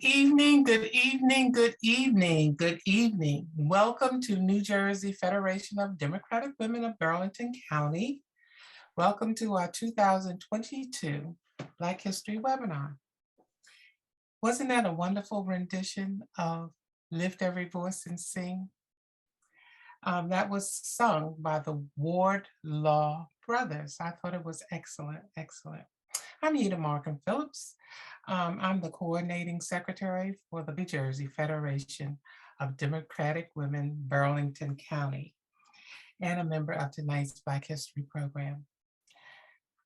evening, good evening, good evening, good evening. Welcome to New Jersey Federation of Democratic Women of Burlington County. Welcome to our 2022 Black History webinar. Wasn't that a wonderful rendition of Lift Every Voice and Sing? That was sung by the Wardlaw Brothers. I thought it was excellent, excellent. I'm Eda Markham Phillips. I'm the coordinating secretary for the New Jersey Federation of Democratic Women, Burlington County, and a member of tonight's Black History program.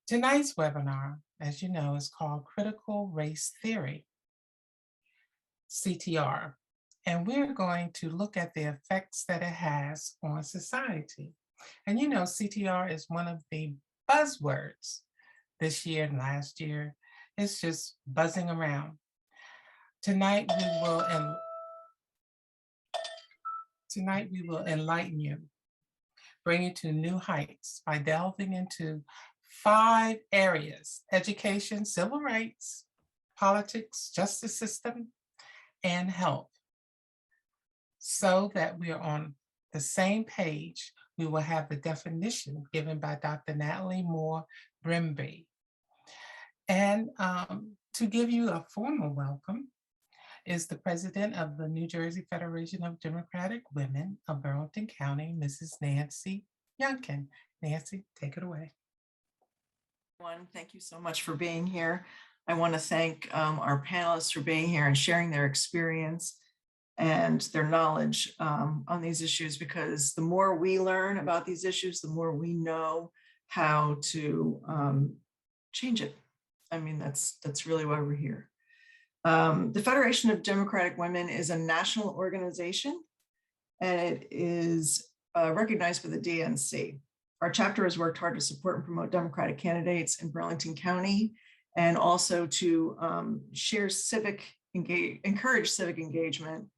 Tonight's webinar, as you know, is called Critical Race Theory, CTR, and we're going to look at the effects that it has on society. And you know, CTR is one of the buzzwords this year and last year. It's just buzzing around. Tonight we will enlighten you, bring you to new heights by delving into 5 areas: education, civil rights, politics, justice system, and health. So that we are on the same page, we will have the definition given by Dr. Natalie Bembry. And to give you a formal welcome is the president of the New Jersey Federation of Democratic Women of Burlington County, Mrs. Nancy Youngkin. Nancy, take it away. Thank you so much for being here. I want to thank our panelists for being here and sharing their experience and their knowledge on these issues, because the more we learn about these issues, the more we know how to change it. I mean, that's really why we're here. The Federation of Democratic Women is a national organization, and it is recognized by the DNC. Our chapter has worked hard to support and promote Democratic candidates in Burlington County, and also to encourage civic engagement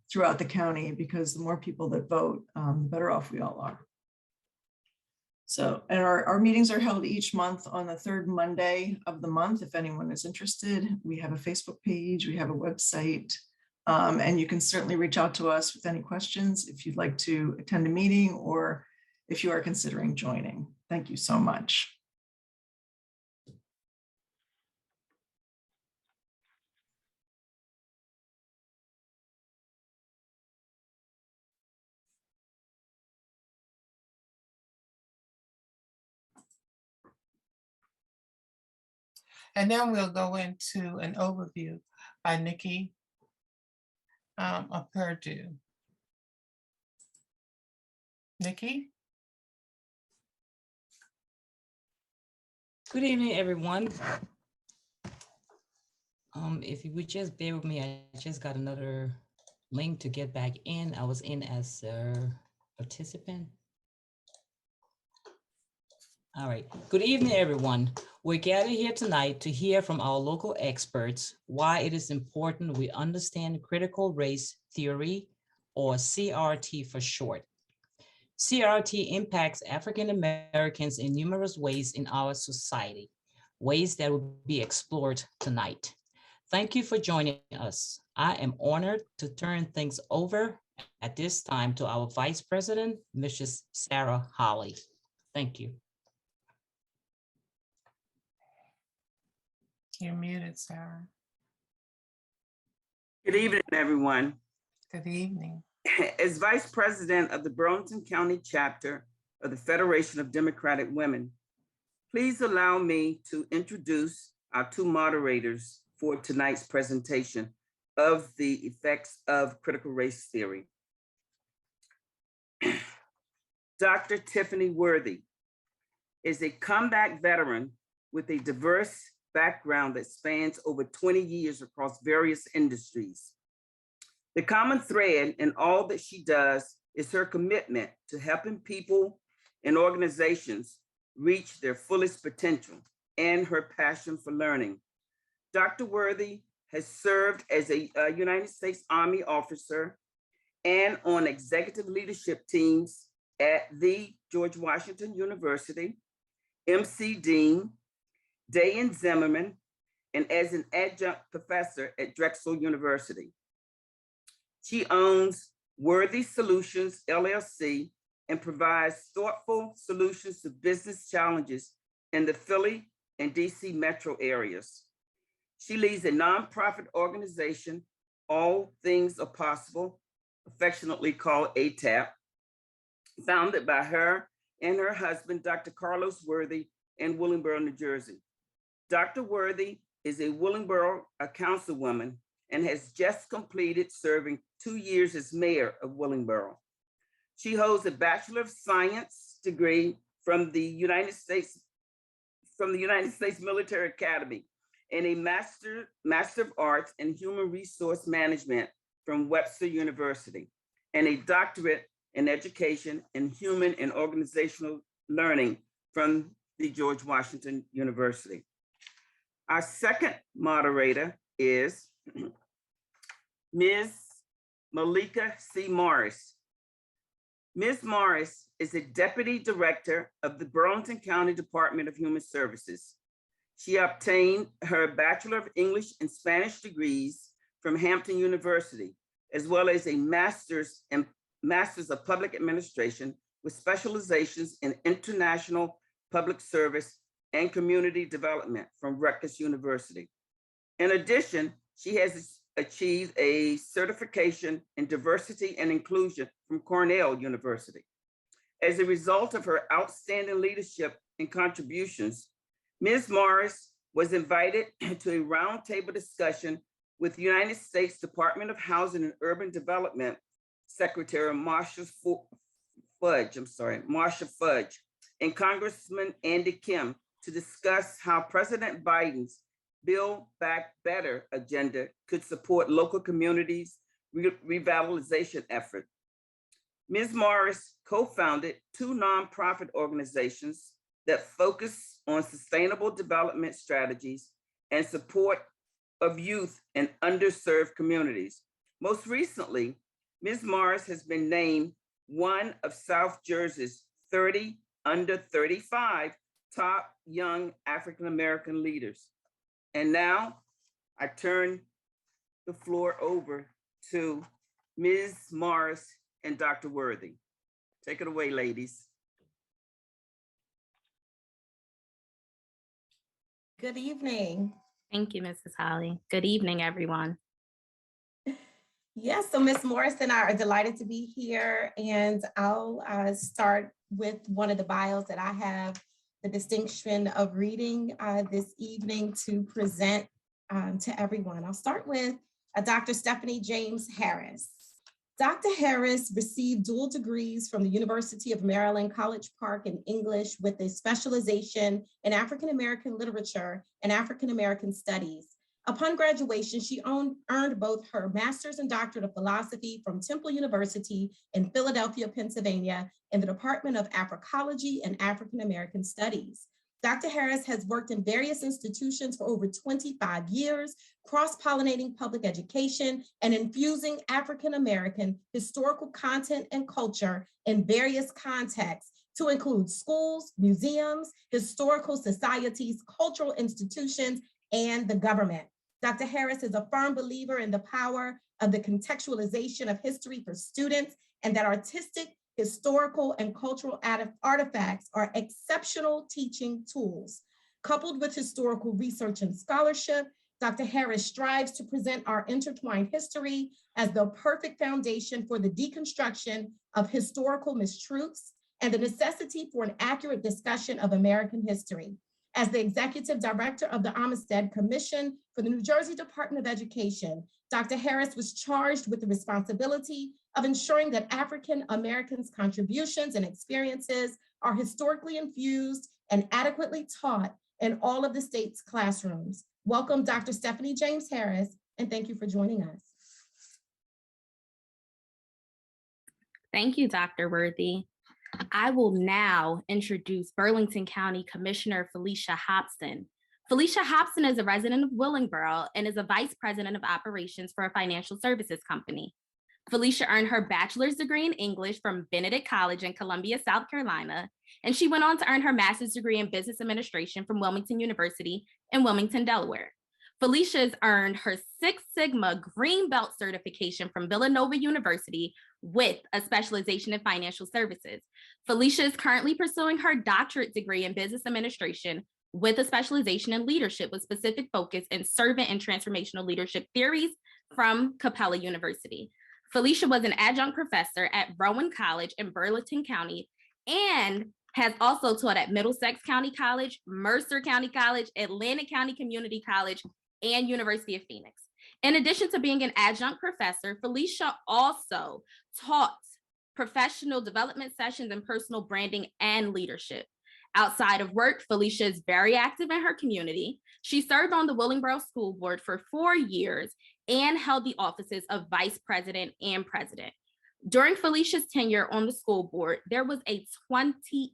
throughout the county, because the more people that vote, the better off we all are. So, and our meetings are held each month on the 3rd Monday of the month. If anyone is interested, we have a Facebook page, we have a website, and you can certainly reach out to us with any questions if you'd like to attend a meeting or if you are considering joining. Thank you so much. And then we'll go into an overview by Nikki of Purdue. Nikki? Good evening, everyone. If you would just bear with me, I just got another link to get back in. I was in as a participant. All right, good evening, everyone. We're gathered here tonight to hear from our local experts why it is important we understand critical race theory, or CRT for short. CRT impacts African Americans in numerous ways in our society, ways that will be explored tonight. Thank you for joining us. I am honored to turn things over at this time to our Vice President, Mrs. Sarah Holly. Thank you. You're muted, Sarah. Good evening, everyone. Good evening. As Vice President of the Burlington County chapter of the Federation of Democratic Women, please allow me to introduce our 2 moderators for tonight's presentation of the effects of critical race theory. Dr. Tiffany Worthy is a comeback veteran with a diverse background that spans over 20 years across various industries. The common thread in all that she does is her commitment to helping people and organizations reach their fullest potential and her passion for learning. Dr. Worthy has served as a United States Army officer and on executive leadership teams at the George Washington University, MC Dean, Day and Zimmerman, and as an adjunct professor at Drexel University. She owns Worthy Solutions, LLC, and provides thoughtful solutions to business challenges in the Philly and DC metro areas. She leads a nonprofit organization, All Things Are Possible, affectionately called ATAP, founded by her and her husband, Dr. Carlos Worthy, in Willingboro, New Jersey. Dr. Worthy is a Willingboro councilwoman and has just completed serving 2 years as mayor of Willingboro. She holds a Bachelor of Science degree from the United States Military Academy and a Master of Arts in Human Resource Management from Webster University, and a doctorate in education in human and organizational learning from the George Washington University. Our second moderator is Ms. Malika C. Morris. Ms. Morris is a Deputy Director of the Burlington County Department of Human Services. She obtained her Bachelor of English and Spanish degrees from Hampton University, as well as a Master's of Public Administration with specializations in International Public Service and Community Development from Rutgers University. In addition, she has achieved a certification in diversity and inclusion from Cornell University. As a result of her outstanding leadership and contributions, Ms. Morris was invited to a roundtable discussion with United States Department of Housing and Urban Development Secretary Marsha Fudge, and Congressman Andy Kim to discuss how President Biden's Build Back Better agenda could support local communities' revitalization effort. Ms. Morris co-founded 2 nonprofit organizations that focus on sustainable development strategies and support of youth in underserved communities. Most recently, Ms. Morris has been named one of South Jersey's 30 under 35 top young African-American leaders. And now I turn the floor over to Ms. Morris and Dr. Worthy. Take it away, ladies. Good evening. Thank you, Mrs. Holly. Good evening, everyone. Yes, so Ms. Morris and I are delighted to be here, and I'll start with one of the bios that I have the distinction of reading this evening to present to everyone. I'll start with Dr. Stephanie James Harris. Dr. Harris received dual degrees from the University of Maryland, College Park in English with a specialization in African-American literature and African-American studies. Upon graduation, she earned both her master's and doctorate of philosophy from Temple University in Philadelphia, Pennsylvania, in the Department of Africology and African-American Studies. Dr. Harris has worked in various institutions for over 25 years, cross-pollinating public education and infusing African-American historical content and culture in various contexts to include schools, museums, historical societies, cultural institutions, and the government. Dr. Harris is a firm believer in the power of the contextualization of history for students, and that artistic, historical, and cultural artifacts are exceptional teaching tools. Coupled with historical research and scholarship, Dr. Harris strives to present our intertwined history as the perfect foundation for the deconstruction of historical mistruths and the necessity for an accurate discussion of American history. As the executive director of the Amistad Commission for the New Jersey Department of Education, Dr. Harris was charged with the responsibility of ensuring that African Americans' contributions and experiences are historically infused and adequately taught in all of the state's classrooms. Welcome, Dr. Stephanie James Harris, and thank you for joining us. Thank you, Dr. Worthy. I will now introduce Burlington County Commissioner Felicia Hobson. Felicia Hobson is a resident of Willingboro and is a vice president of operations for a financial services company. Felicia earned her bachelor's degree in English from Benedict College in Columbia, South Carolina, and she went on to earn her master's degree in business administration from Wilmington University in Wilmington, Delaware. Felicia has earned her Six Sigma Green Belt certification from Villanova University with a specialization in financial services. Felicia is currently pursuing her doctorate degree in business administration with a specialization in leadership with specific focus in servant and transformational leadership theories from Capella University. Felicia was an adjunct professor at Rowan College in Burlington County and has also taught at Middlesex County College, Mercer County College, Atlantic County Community College, and University of Phoenix. In addition to being an adjunct professor, Felicia also taught professional development sessions in personal branding and leadership. Outside of work, Felicia is very active in her community. She served on the Willingboro School Board for 4 years and held the offices of vice president and president. During Felicia's tenure on the school board, there was a 28%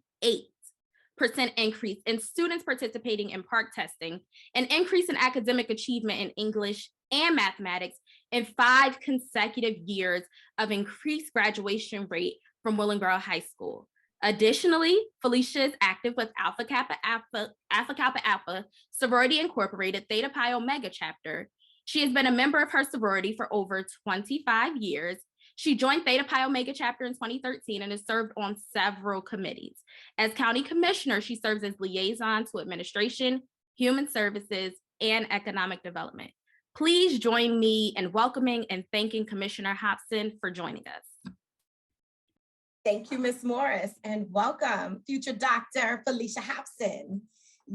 increase in students participating in PARCC testing, an increase in academic achievement in English and mathematics, and 5 consecutive years of increased graduation rate from Willingboro High School. Additionally, Felicia is active with Alpha Kappa Alpha Sorority Incorporated Theta Pi Omega chapter. She has been a member of her sorority for over 25 years. She joined Theta Pi Omega chapter in 2013 and has served on several committees. As county commissioner, she serves as liaison to administration, human services, and economic development. Please join me in welcoming and thanking Commissioner Hobson for joining us. Thank you, Ms. Morris, and welcome, future Dr. Felicia Hobson.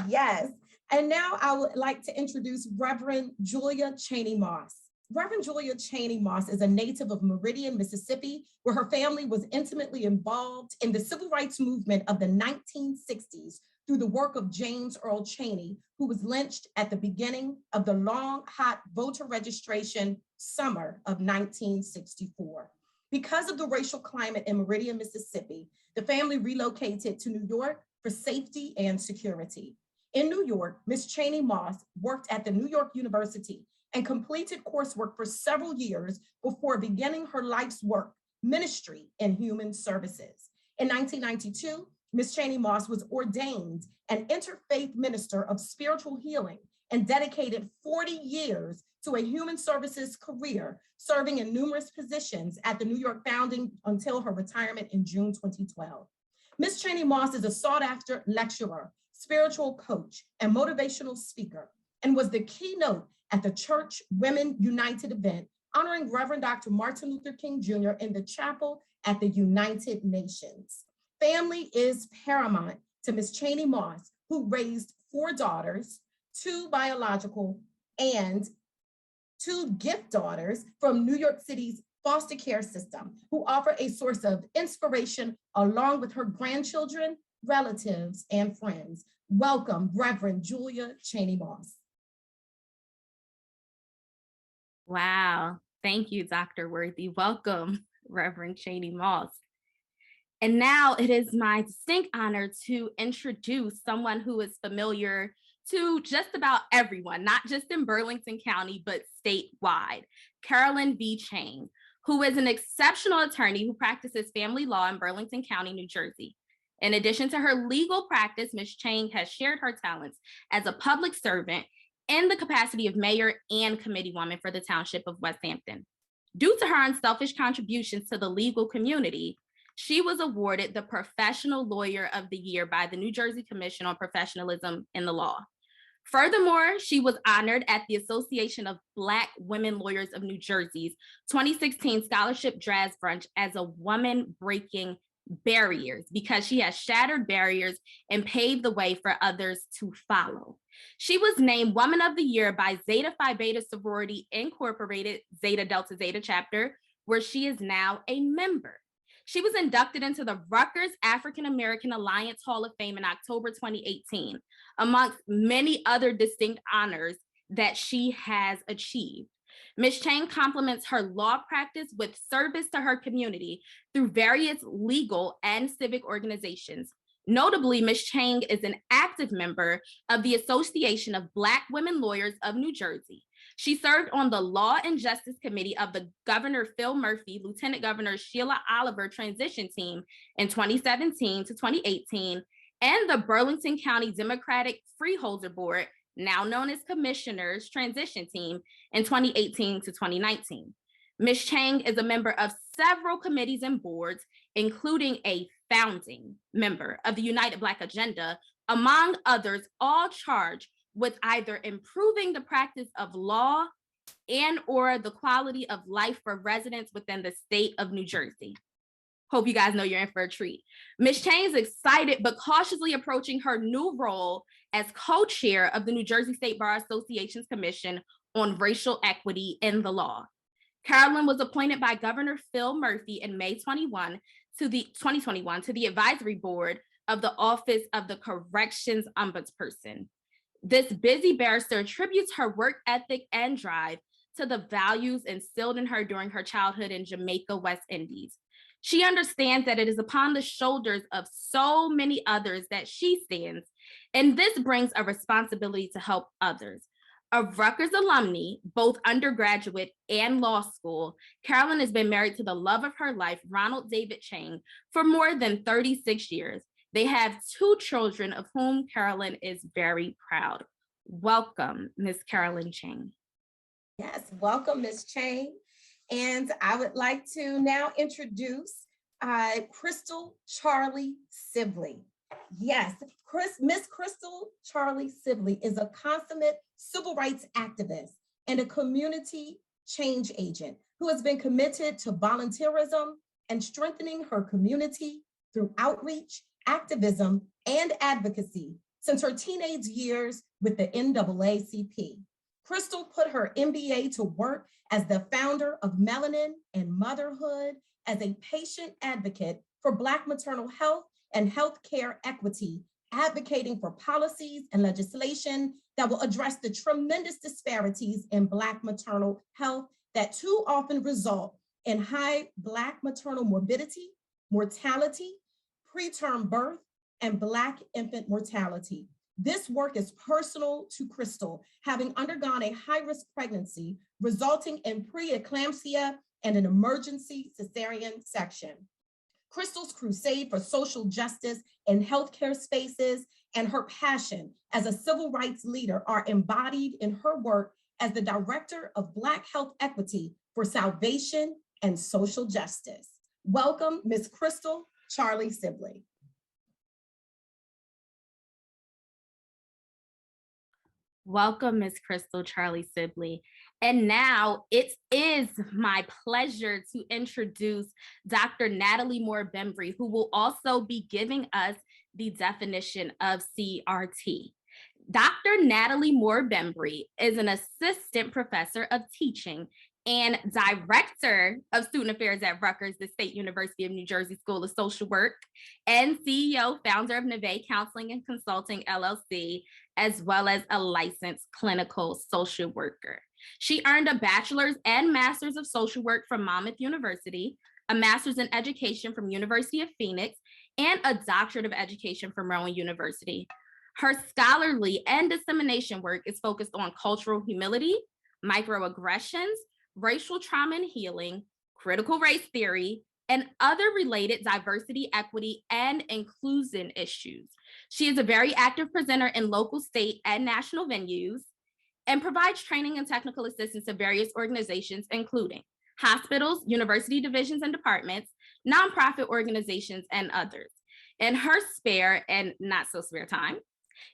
Yes, and now I would like to introduce Reverend Julia Cheney Moss. Reverend Julia Cheney Moss is a native of Meridian, Mississippi, where her family was intimately involved in the civil rights movement of the 1960s through the work of James Earl Cheney, who was lynched at the beginning of the long, hot voter registration summer of 1964. Because of the racial climate in Meridian, Mississippi, the family relocated to New York for safety and security. In New York, Ms. Cheney Moss worked at the New York University and completed coursework for several years before beginning her life's work, ministry in human services. In 1992, Ms. Cheney Moss was ordained an interfaith minister of spiritual healing and dedicated 40 years to a human services career, serving in numerous positions at the New York Founding until her retirement in June 2012. Ms. Cheney Moss is a sought-after lecturer, spiritual coach, and motivational speaker, and was the keynote at the Church Women United event honoring Reverend Dr. Martin Luther King Jr. in the chapel at the United Nations. Family is paramount to Ms. Cheney Moss, who raised 4 daughters, 2 biological and 2 gift daughters from New York City's foster care system, who offer a source of inspiration along with her grandchildren, relatives, and friends. Welcome, Reverend Julia Cheney Moss. Wow, thank you, Dr. Worthy. Welcome, Reverend Cheney Moss. And now it is my distinct honor to introduce someone who is familiar to just about everyone, not just in Burlington County, but statewide, Carolyn V. Chang, who is an exceptional attorney who practices family law in Burlington County, New Jersey. In addition to her legal practice, Ms. Chang has shared her talents as a public servant in the capacity of mayor and committeewoman for the Township of West Hampton. Due to her unselfish contributions to the legal community, she was awarded the Professional Lawyer of the Year by the New Jersey Commission on Professionalism in the Law. Furthermore, she was honored at the Association of Black Women Lawyers of New Jersey's 2016 Scholarship Jazz Brunch as a woman breaking barriers because she has shattered barriers and paved the way for others to follow. She was named Woman of the Year by Zeta Phi Beta Sorority Incorporated Zeta Delta Zeta chapter, where she is now a member. She was inducted into the Rutgers African American Alliance Hall of Fame in October 2018, amongst many other distinct honors that she has achieved. Ms. Chang complements her law practice with service to her community through various legal and civic organizations. Notably, Ms. Chang is an active member of the Association of Black Women Lawyers of New Jersey. She served on the Law and Justice Committee of the Governor Phil Murphy, Lieutenant Governor Sheila Oliver transition team in 2017 to 2018, and the Burlington County Democratic Freeholder Board now known as Commissioners Transition Team in 2018 to 2019. Ms. Chang is a member of several committees and boards, including a founding member of the United Black Agenda, among others, all charged with either improving the practice of law and or the quality of life for residents within the state of New Jersey. Hope you guys know you're in for a treat. Ms. Chang is excited but cautiously approaching her new role as co-chair of the New Jersey State Bar Association's Commission on Racial Equity in the Law. Carolyn was appointed by Governor Phil Murphy in May 2021 to the advisory board of the Office of the Corrections Ombudsperson. This busy barrister attributes her work ethic and drive to the values instilled in her during her childhood in Jamaica, West Indies. She understands that it is upon the shoulders of so many others that she stands, and this brings a responsibility to help others. A Rutgers alumni, both undergraduate and law school, Carolyn has been married to the love of her life, Ronald David Chang, for more than 36 years. They have 2 children of whom Carolyn is very proud. Welcome, Ms. Carolyn Chang. Yes, welcome, Ms. Chang. And I would like to now introduce Crystal Charlie Sibley. Yes, Miss Crystal Charlie Sibley is a consummate civil rights activist and a community change agent who has been committed to volunteerism and strengthening her community through outreach, activism, and advocacy since her teenage years with the NAACP. Crystal put her MBA to work as the founder of Melanin and Motherhood as a patient advocate for Black maternal health and healthcare equity, advocating for policies and legislation that will address the tremendous disparities in Black maternal health that too often result in high Black maternal morbidity, mortality, preterm birth, and Black infant mortality. This work is personal to Crystal, having undergone a high-risk pregnancy resulting in preeclampsia and an emergency cesarean section. Crystal's crusade for social justice in healthcare spaces and her passion as a civil rights leader are embodied in her work as the Director of Black Health Equity for Salvation and Social Justice. Welcome, Ms. Crystal Charlie Sibley. Welcome, Ms. Crystal Charlie Sibley. And now it is my pleasure to introduce Dr. Natalie Bembry, who will also be giving us the definition of CRT. Dr. Natalie Bembry is an assistant professor of teaching and director of student affairs at Rutgers, the State University of New Jersey School of Social Work, and CEO, founder of Neve Counseling and Consulting, LLC, as well as a licensed clinical social worker. She earned a bachelor's and master's of social work from Monmouth University, a master's in education from University of Phoenix, and a doctorate of education from Rowan University. Her scholarly and dissemination work is focused on cultural humility, microaggressions, racial trauma and healing, critical race theory, and other related diversity, equity, and inclusion issues. She is a very active presenter in local, state, and national venues and provides training and technical assistance to various organizations, including hospitals, university divisions and departments, nonprofit organizations, and others. In her spare and not so spare time,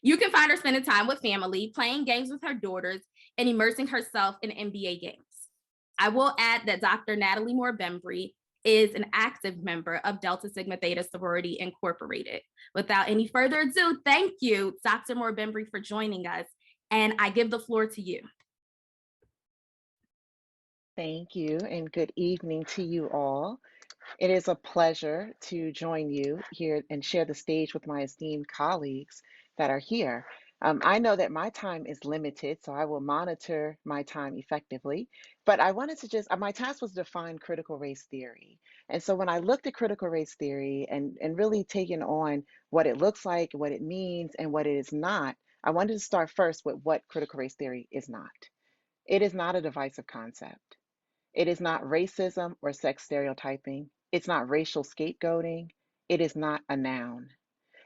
you can find her spending time with family, playing games with her daughters, and immersing herself in NBA games. I will add that Dr. Natalie Bembry is an active member of Delta Sigma Theta Sorority Incorporated. Without any further ado, thank you, Dr. Bembry, for joining us, and I give the floor to you. Thank you, and good evening to you all. It is a pleasure to join you here and share the stage with my esteemed colleagues that are here. I know that my time is limited, so I will monitor my time effectively. But I wanted to my task was to define critical race theory. And so when I looked at critical race theory and really taking on what it looks like, what it means, and what it is not, I wanted to start first with what critical race theory is not. It is not a divisive concept. It is not racism or sex stereotyping. It's not racial scapegoating. It is not a noun.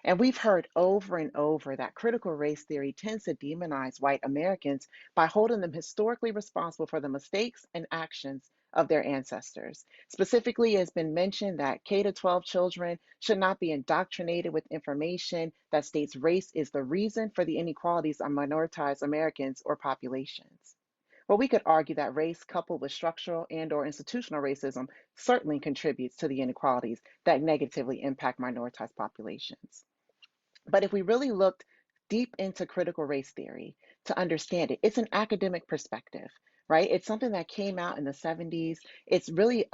And we've heard over and over that critical race theory tends to demonize white Americans by holding them historically responsible for the mistakes and actions of their ancestors. Specifically, it has been mentioned that K-12 children should not be indoctrinated with information that states race is the reason for the inequalities of minoritized Americans or populations. Well, we could argue that race coupled with structural and/or institutional racism certainly contributes to the inequalities that negatively impact minoritized populations. But if we really looked deep into critical race theory to understand it, it's an academic perspective, right? It's something that came out in the 70s. It's really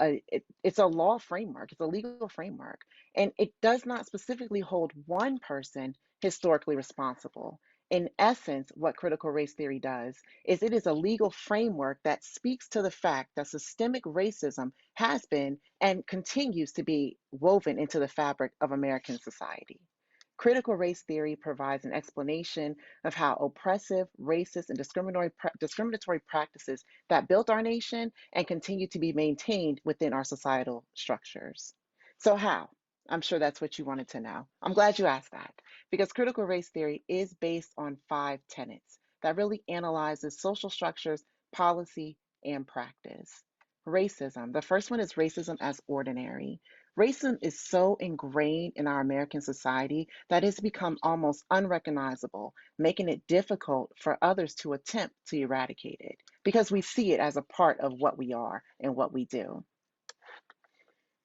it's a law framework, it's a legal framework, and it does not specifically hold one person historically responsible. In essence, what critical race theory does is it is a legal framework that speaks to the fact that systemic racism has been and continues to be woven into the fabric of American society. Critical race theory provides an explanation of how oppressive, racist, and discriminatory practices that built our nation and continue to be maintained within our societal structures. So how? I'm sure that's what you wanted to know. I'm glad you asked that, because critical race theory is based on 5 tenets that really analyzes social structures, policy, and practice. Racism. The first one is racism as ordinary. Racism is so ingrained in our American society that it's become almost unrecognizable, making it difficult for others to attempt to eradicate it because we see it as a part of what we are and what we do.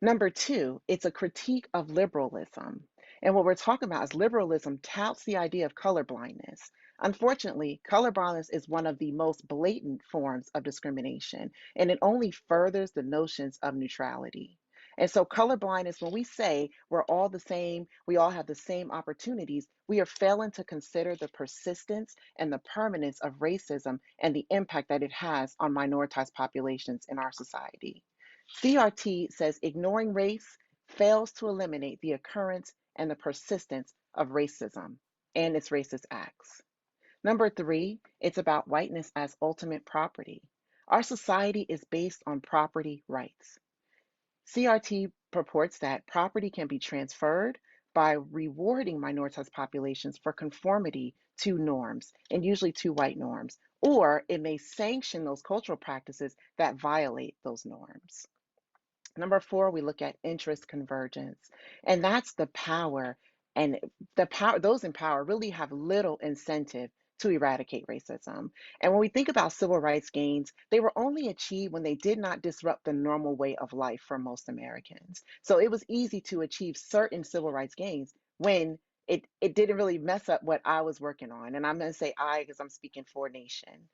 Number 2, it's a critique of liberalism. And what we're talking about is liberalism touts the idea of colorblindness. Unfortunately, colorblindness is one of the most blatant forms of discrimination, and it only furthers the notions of neutrality. And so colorblindness, when we say we're all the same, we all have the same opportunities, we are failing to consider the persistence and the permanence of racism and the impact that it has on minoritized populations in our society. CRT says ignoring race fails to eliminate the occurrence and the persistence of racism and its racist acts. Number 3, it's about whiteness as ultimate property. Our society is based on property rights. CRT purports that property can be transferred by rewarding minoritized populations for conformity to norms, and usually to white norms, or it may sanction those cultural practices that violate those norms. Number 4, we look at interest convergence, and that's the power, and those in power really have little incentive to eradicate racism. And when we think about civil rights gains, they were only achieved when they did not disrupt the normal way of life for most Americans. So it was easy to achieve certain civil rights gains when it didn't really mess up what I was working on. And I'm going to say I because I'm speaking for nation.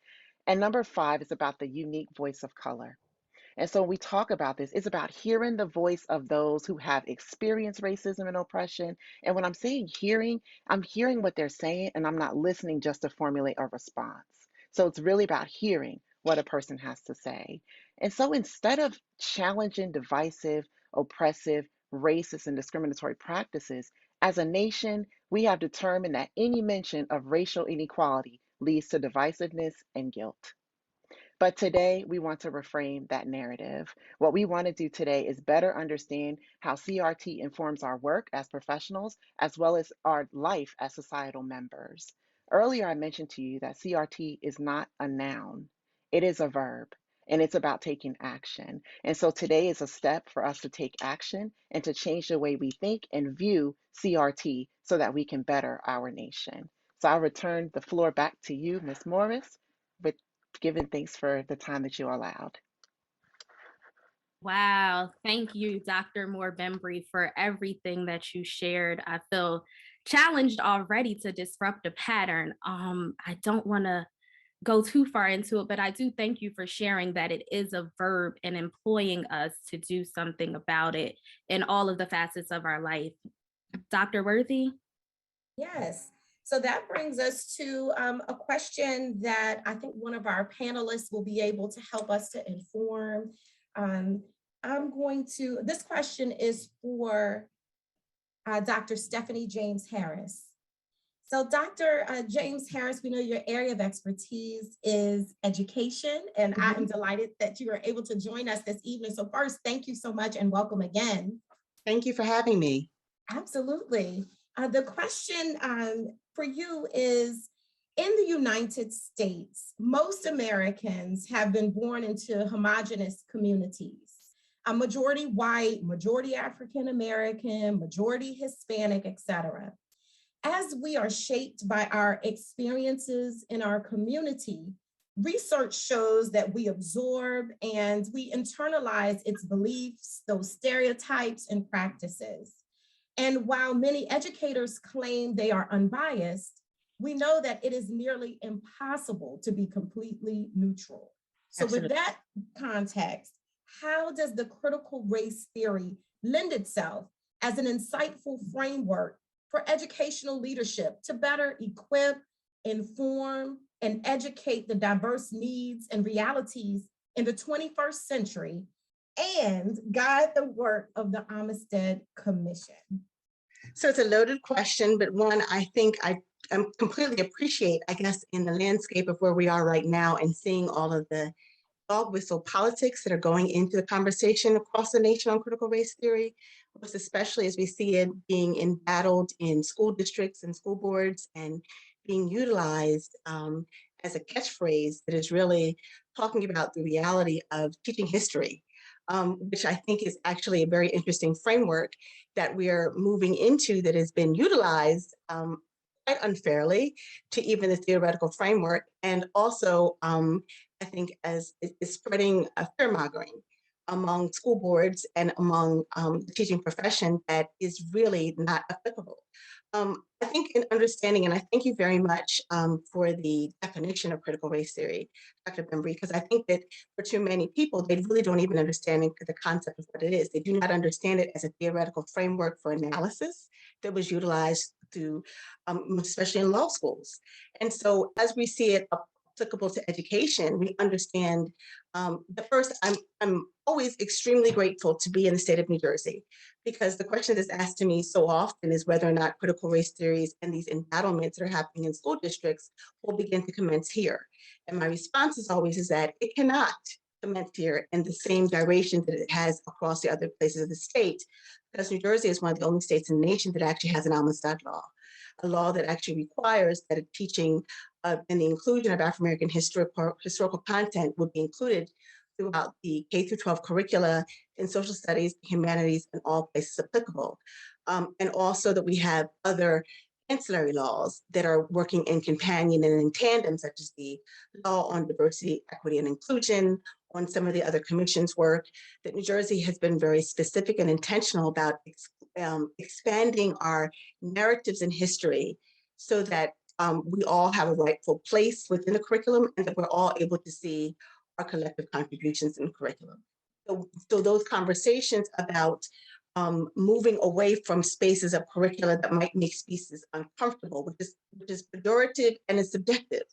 And number 5 is about the unique voice of color. And so when we talk about this, it's about hearing the voice of those who have experienced racism and oppression. And when I'm saying hearing, I'm hearing what they're saying and I'm not listening just to formulate a response. So it's really about hearing what a person has to say. And so instead of challenging divisive, oppressive, racist, and discriminatory practices, as a nation, we have determined that any mention of racial inequality leads to divisiveness and guilt. But today, we want to reframe that narrative. What we want to do today is better understand how CRT informs our work as professionals, as well as our life as societal members. Earlier, I mentioned to you that CRT is not a noun, it is a verb, and it's about taking action. And so today is a step for us to take action and to change the way we think and view CRT so that we can better our nation. So I'll return the floor back to you, Ms. Morris, with giving thanks for the time that you allowed. Wow. Thank you, Dr. Moore Bembry, for everything that you shared. I feel challenged already to disrupt a pattern. I don't want to go too far into it, but I do thank you for sharing that it is a verb and employing us to do something about it in all of the facets of our life. Dr. Worthy? Yes. So that brings us to a question that I think one of our panelists will be able to help us to inform. This question is for Dr. Stephanie James Harris. So Dr. James Harris, we know your area of expertise is education, and I am delighted that you are able to join us this evening. So first, thank you so much and welcome again. Thank you for having me. Absolutely. The question for you is, in the United States, most Americans have been born into homogenous communities, a majority white, majority African American, majority Hispanic, etc. As we are shaped by our experiences in our community, research shows that we absorb and we internalize its beliefs, those stereotypes and practices. And while many educators claim they are unbiased, we know that it is nearly impossible to be completely neutral. So with that context, how does the critical race theory lend itself as an insightful framework for educational leadership to better equip, inform, and educate the diverse needs and realities in the 21st century and guide the work of the Amistad Commission? So it's a loaded question, but one I think I completely appreciate, I guess, in the landscape of where we are right now and seeing all of the dog whistle politics that are going into the conversation across the nation on critical race theory, most especially as we see it being embattled in school districts and school boards and being utilized as a catchphrase that is really talking about the reality of teaching history, which I think is actually a very interesting framework that we are moving into that has been utilized quite unfairly to even the theoretical framework, and also I think as is spreading a fear-mongering among school boards and among the teaching profession that is really not applicable. I think in understanding, and I thank you very much for the definition of critical race theory, Dr. Bembry, because I think that for too many people, they really don't even understand the concept of what it is. They do not understand it as a theoretical framework for analysis that was utilized through, especially in law schools. And so as we see it applicable to education, we understand the first, I'm always extremely grateful to be in the state of New Jersey, because the question that's asked to me so often is whether or not critical race theories and these embattlements that are happening in school districts will begin to commence here. And my response is always is that it cannot commence here in the same gyration that it has across the other places of the state, because New Jersey is one of the only states in the nation that actually has an Amistad law, a law that actually requires that a teaching and the inclusion of African-American historical content would be included throughout the K-12 curricula in social studies, humanities, and all places applicable. And also that we have other ancillary laws that are working in companion and in tandem, such as the law on diversity, equity, and inclusion, on some of the other commissions' work, that New Jersey has been very specific and intentional about expanding our narratives in history so that we all have a rightful place within the curriculum and that we're all able to see our collective contributions in the curriculum. So those conversations about moving away from spaces of curricula that might make species uncomfortable, which is pejorative and is subjective.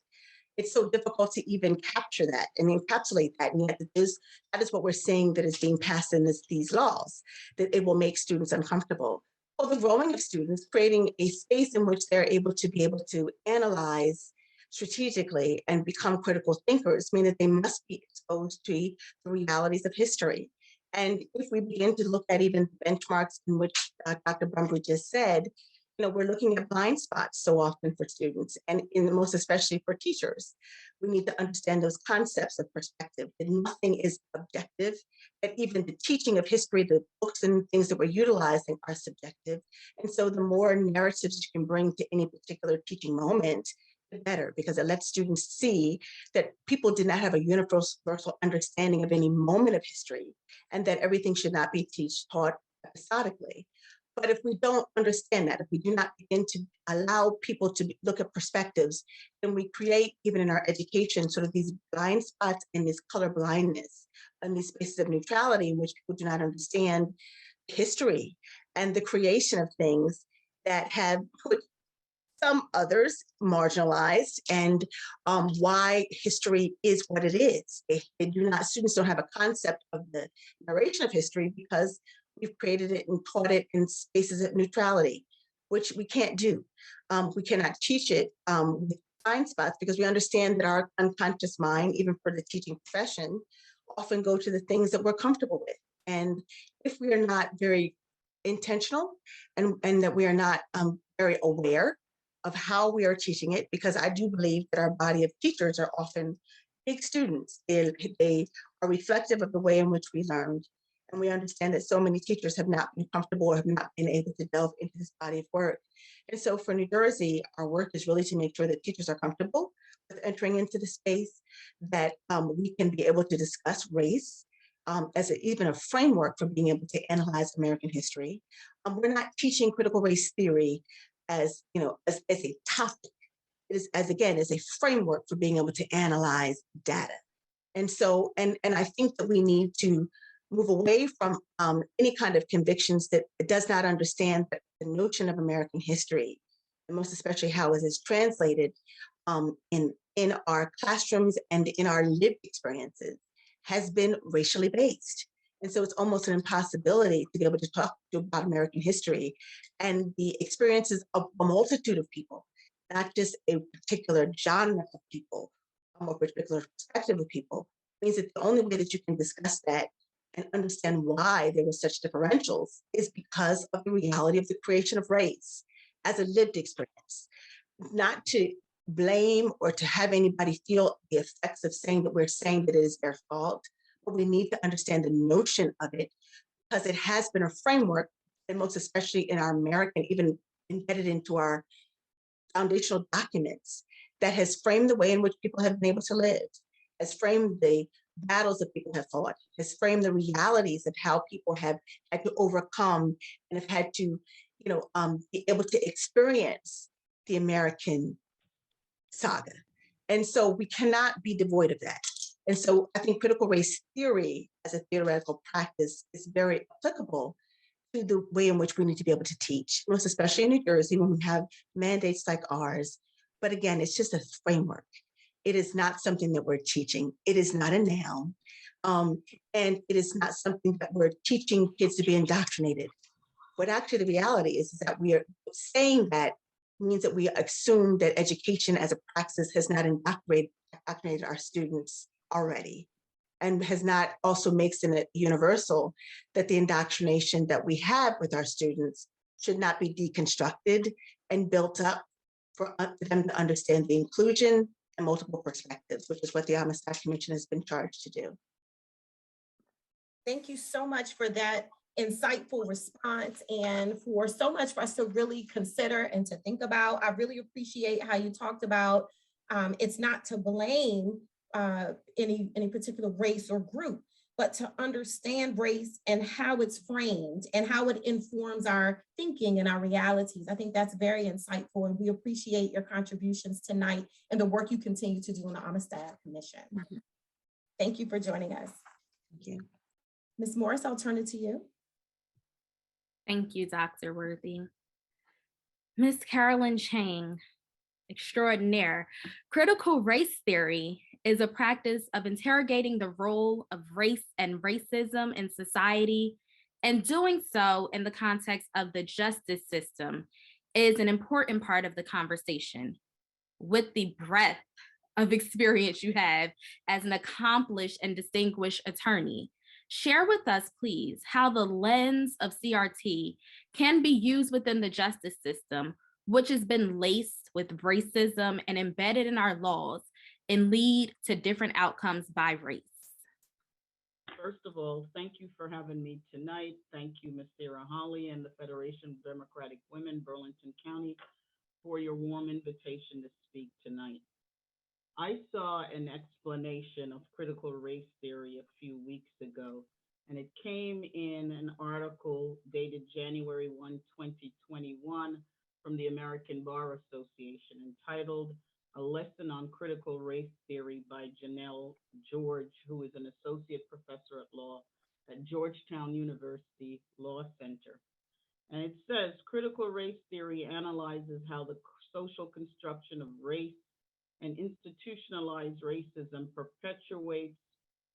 It's so difficult to even capture that and encapsulate that. And yet that is what we're seeing that is being passed in these laws, that it will make students uncomfortable. Well, the growing of students, creating a space in which they're able to analyze strategically and become critical thinkers, mean that they must be exposed to the realities of history. And if we begin to look at even benchmarks in which Dr. Bembry just said, we're looking at blind spots so often for students, and most especially for teachers. We need to understand those concepts of perspective, that nothing is objective, that even the teaching of history, the books and things that we're utilizing are subjective. And so the more narratives you can bring to any particular teaching moment, the better, because it lets students see that people did not have a universal understanding of any moment of history, and that everything should not be taught episodically. But if we don't understand that, if we do not begin to allow people to look at perspectives, then we create, even in our education, sort of these blind spots and this color blindness and these spaces of neutrality in which people do not understand history and the creation of things that have put some others marginalized, and why history is what it is. Students don't have a concept of the narration of history because we've created it and taught it in spaces of neutrality, which we can't do. We cannot teach it with blind spots, because we understand that our unconscious mind, even for the teaching profession, often go to the things that we're comfortable with. And if we are not very intentional and that we are not very aware of how we are teaching it, because I do believe that our body of teachers are often big students. They are reflective of the way in which we learned. And we understand that so many teachers have not been comfortable or have not been able to delve into this body of work. And so for New Jersey, our work is really to make sure that teachers are comfortable with entering into the space, that we can be able to discuss race as even a framework for being able to analyze American history. We're not teaching critical race theory as, as a topic. It is as a framework for being able to analyze data. And so, and I think that we need to move away from any kind of convictions that it does not understand the notion of American history, and most especially how it is translated in our classrooms and in our lived experiences, has been racially based. And so it's almost an impossibility to be able to talk about American history and the experiences of a multitude of people, not just a particular genre of people, a particular perspective of people. It means that the only way that you can discuss that and understand why there were such differentials is because of the reality of the creation of race as a lived experience. Not to blame or to have anybody feel the effects of saying that we're saying that it is their fault, but we need to understand the notion of it, because it has been a framework, and most especially in our American, even embedded into our foundational documents, that has framed the way in which people have been able to live, has framed the battles that people have fought, has framed the realities of how people have had to overcome and have had to, be able to experience the American saga. And so we cannot be devoid of that. And so I think critical race theory as a theoretical practice is very applicable to the way in which we need to be able to teach, most especially in New Jersey when we have mandates like ours. But again, it's just a framework. It is not something that we're teaching. It is not a noun. And it is not something that we're teaching kids to be indoctrinated. But actually the reality is that we are saying that means that we assume that education as a praxis has not indoctrinated our students already, and has not also makes it universal that the indoctrination that we have with our students should not be deconstructed and built up for them to understand the inclusion and multiple perspectives, which is what the Amistad Commission has been charged to do. Thank you so much for that insightful response and for so much for us to really consider and to think about. I really appreciate how you talked about it's not to blame any particular race or group, but to understand race and how it's framed and how it informs our thinking and our realities. I think that's very insightful, and we appreciate your contributions tonight and the work you continue to do on the Amistad Commission. Mm-hmm. Thank you for joining us. Thank you. Ms. Morris, I'll turn it to you. Thank you, Dr. Worthy. Ms. Carolyn Chang, extraordinaire. Critical race theory is a practice of interrogating the role of race and racism in society, and doing so in the context of the justice system is an important part of the conversation. With the breadth of experience you have as an accomplished and distinguished attorney, share with us, please, how the lens of CRT can be used within the justice system, which has been laced with racism and embedded in our laws, and lead to different outcomes by race. First of all, thank you for having me tonight. Thank you, Ms. Sarah Holly and the Federation of Democratic Women, Burlington County, for your warm invitation to speak tonight. I saw an explanation of critical race theory a few weeks ago, and it came in an article dated January 1, 2021 from the American Bar Association entitled "A Lesson on Critical Race Theory" by Janelle George, who is an associate professor at law at Georgetown University Law Center. And it says, critical race theory analyzes how the social construction of race and institutionalized racism perpetuates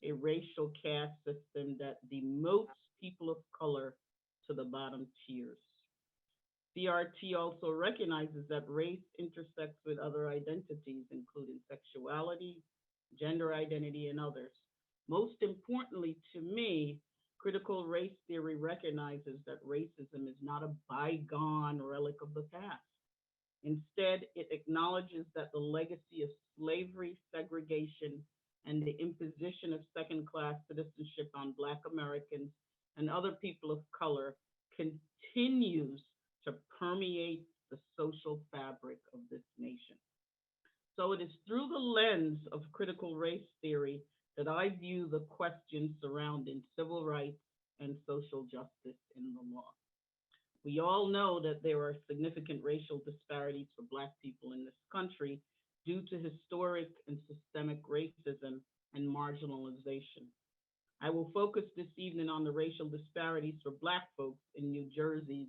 a racial caste system that demotes people of color to the bottom tiers. CRT also recognizes that race intersects with other identities, including sexuality, gender identity, and others. Most importantly to me, Critical race theory recognizes that racism is not a bygone relic of the past. Instead, it acknowledges that the legacy of slavery, segregation, and the imposition of second-class citizenship on Black Americans and other people of color continues to permeate the social fabric of this nation. So it is through the lens of critical race theory that I view the questions surrounding civil rights and social justice in the law. We all know that there are significant racial disparities for Black people in this country due to historic and systemic racism and marginalization. I will focus this evening on the racial disparities for Black folks in New Jersey's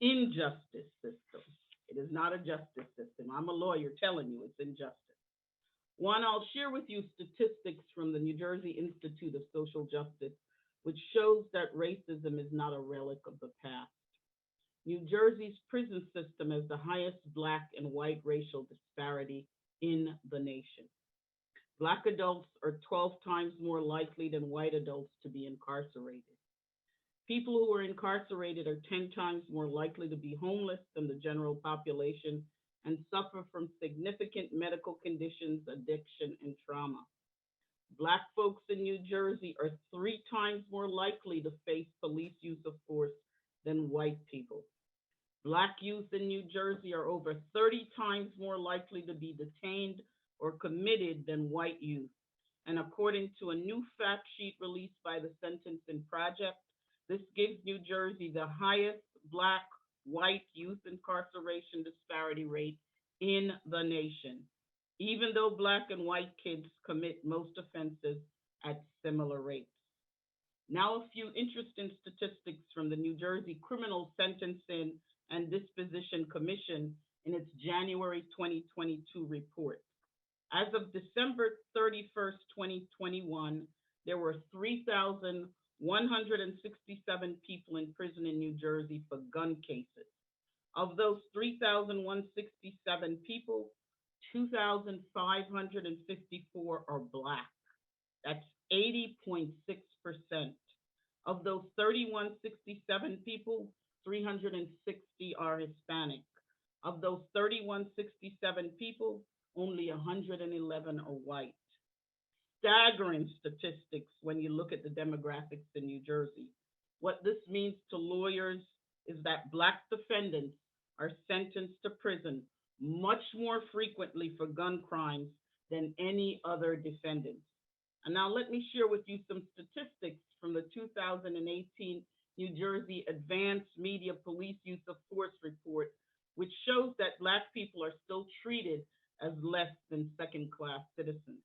injustice system. It is not a justice system. I'm a lawyer telling you it's injustice. One, I'll share with you statistics from the New Jersey Institute of Social Justice, which shows that racism is not a relic of the past. New Jersey's prison system has the highest Black and white racial disparity in the nation. Black adults are 12 times more likely than white adults to be incarcerated. People who are incarcerated are 10 times more likely to be homeless than the general population and suffer from significant medical conditions, addiction, and trauma. Black folks in New Jersey are 3 times more likely to face police use of force than white people. Black youth in New Jersey are over 30 times more likely to be detained or committed than white youth. And according to a new fact sheet released by the Sentencing Project, this gives New Jersey the highest Black-white youth incarceration disparity rate in the nation, even though Black and white kids commit most offenses at similar rates. Now, a few interesting statistics from the New Jersey Criminal Sentencing and Disposition Commission in its January 2022 report. As of December 31st, 2021, there were 3,167 people in prison in New Jersey for gun cases. Of those 3,167 people, 2,554 are Black. That's 80.6%. Of those 3,167 people, 360 are Hispanic. Of those 3,167 people, only 111 are white. Staggering statistics when you look at the demographics in New Jersey. What this means to lawyers is that Black defendants are sentenced to prison much more frequently for gun crimes than any other defendants. And now let me share with you some statistics from the 2018 New Jersey Advanced Media Police Use of Force report, which shows that Black people are still treated as less than second-class citizens.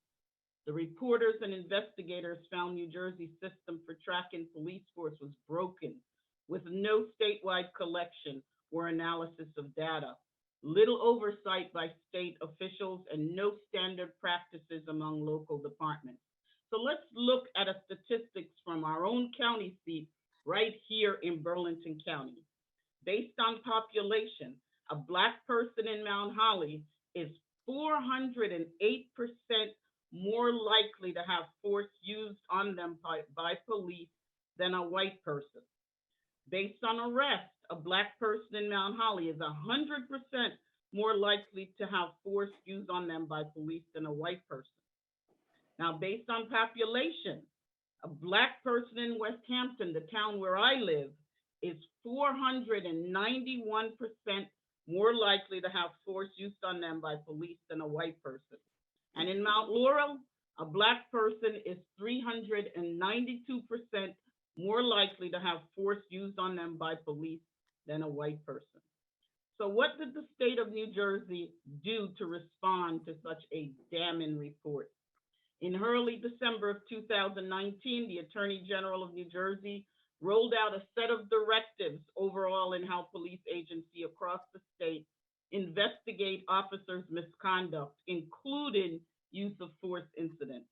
The reporters and investigators found New Jersey's system for tracking police force was broken, with no statewide collection or analysis of data, little oversight by state officials, and no standard practices among local departments. So let's look at a statistics from our own county seat right here in Burlington County. Based on population, a Black person in Mount Holly is 408% more likely to have force used on them by police than a white person. Based on arrest, a Black person in Mount Holly is 100% more likely to have force used on them by police than a white person. Now, based on population, a Black person in West Hampton, the town where I live, is 491% more likely to have force used on them by police than a white person. And in Mount Laurel, a Black person is 392% more likely to have force used on them by police than a white person. So what did the state of New Jersey do to respond to such a damning report? In early December of 2019, the Attorney General of New Jersey rolled out a set of directives overall in how police agencies across the state investigate officers' misconduct, including use of force incidents.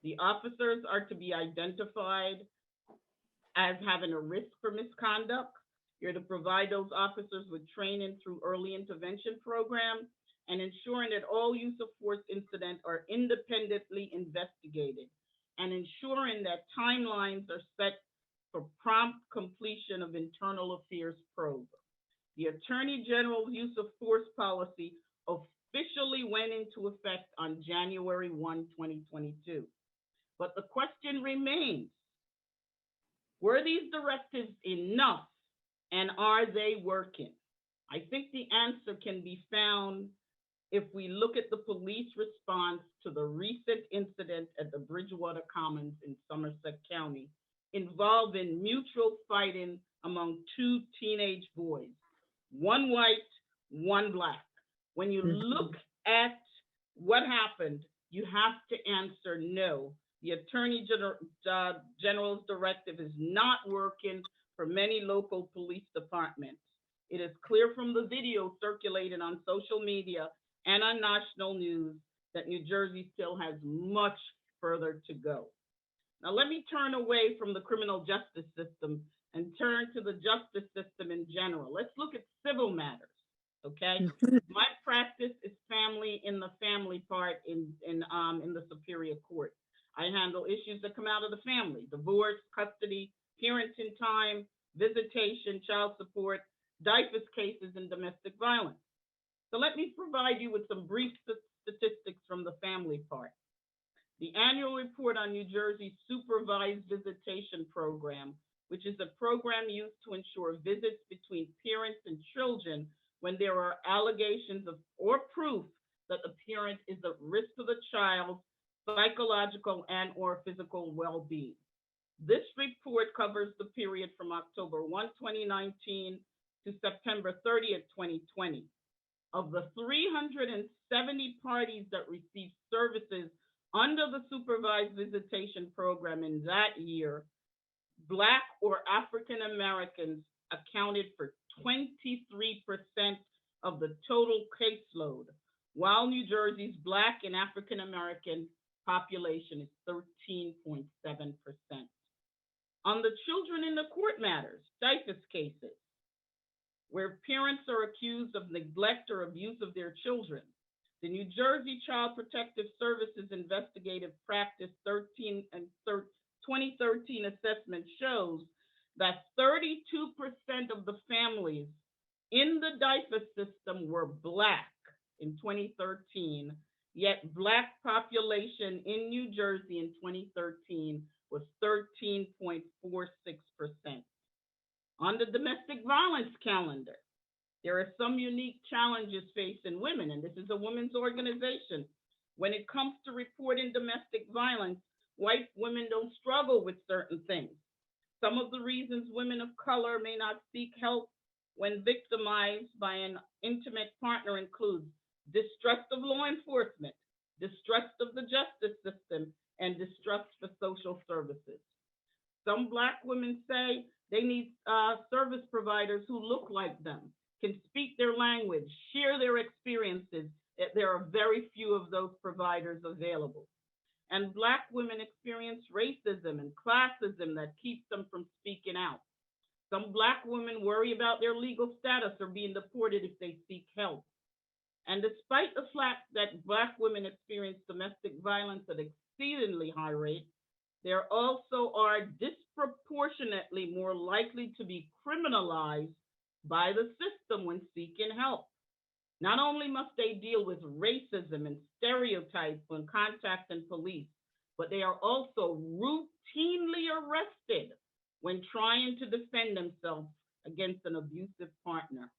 The officers are to be identified as having a risk for misconduct. You're to provide those officers with training through early intervention programs and ensuring that all use of force incidents are independently investigated and ensuring that timelines are set for prompt completion of internal affairs probe. The Attorney General's use of force policy officially went into effect on January 1, 2022. But the question remains, were these directives enough and are they working? I think the answer can be found if we look at the police response to the recent incident at the Bridgewater Commons in Somerset County involving mutual fighting among two teenage boys, one white, one black. When you look at what happened, you have to answer no. The Attorney General's directive is not working for many local police departments. It is clear from the video circulated on social media and on national news that New Jersey still has much further to go. Now, let me turn away from the criminal justice system and turn to the justice system in general. Let's look at civil matters, okay? My practice is family in the family part in the Superior Court. I handle issues that come out of the family: divorce, custody, parenting time, visitation, child support, DIFUS cases, and domestic violence. So let me provide you with some brief statistics from the family part. The annual report on New Jersey's supervised visitation program, which is a program used to ensure visits between parents and children when there are allegations of or proof that the parent is at risk to the child's psychological and or physical well-being. This report covers the period from October 1, 2019 to September 30th, 2020. Of the 370 parties that received services under the supervised visitation program in that year, Black or African Americans accounted for 23% of the total caseload, while New Jersey's Black and African American population is 13.7%. On the children in the court matters, DIFUS cases, where parents are accused of neglect or abuse of their children, the New Jersey Child Protective Services Investigative Practice 2013 assessment shows that 32% of the families in the DIFUS system were Black in 2013, yet Black population in New Jersey in 2013 was 13.46%. On the domestic violence calendar, there are some unique challenges facing women, and this is a women's organization. When it comes to reporting domestic violence, white women don't struggle with certain things. Some of the reasons women of color may not seek help when victimized by an intimate partner includes distrust of law enforcement, distrust of the justice system, and distrust for social services. Some Black women say they need service providers who look like them, can speak their language, share their experiences. There are very few of those providers available. And Black women experience racism and classism that keeps them from speaking out. Some Black women worry about their legal status or being deported if they seek help. And despite the fact that Black women experience domestic violence at exceedingly high rates, there also are disproportionately more likely to be criminalized by the system when seeking help. Not only must they deal with racism and stereotypes when contacting police, but they are also routinely arrested when trying to defend themselves against an abusive partner.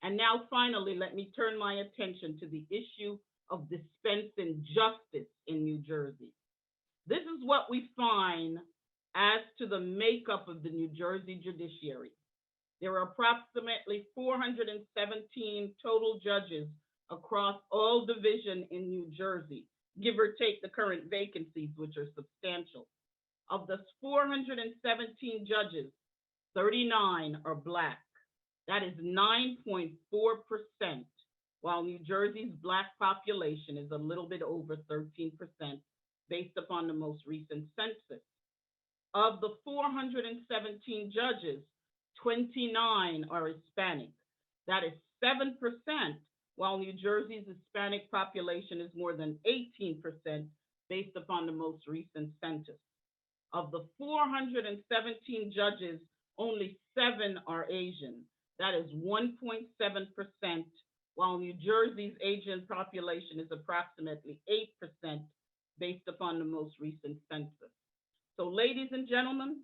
And now finally, let me turn my attention to the issue of dispensing justice in New Jersey. This is what we find as to the makeup of the New Jersey judiciary. There are approximately 417 total judges across all divisions in New Jersey, give or take the current vacancies, which are substantial. Of the 417 judges, 39 are Black. That is 9.4%, while New Jersey's Black population is a little bit over 13%, based upon the most recent census. Of the 417 judges, 29 are Hispanic. That is 7%, while New Jersey's Hispanic population is more than 18%, based upon the most recent census. Of the 417 judges, only 7 are Asian. That is 1.7%, while New Jersey's Asian population is approximately 8% based upon the most recent census. So, ladies and gentlemen,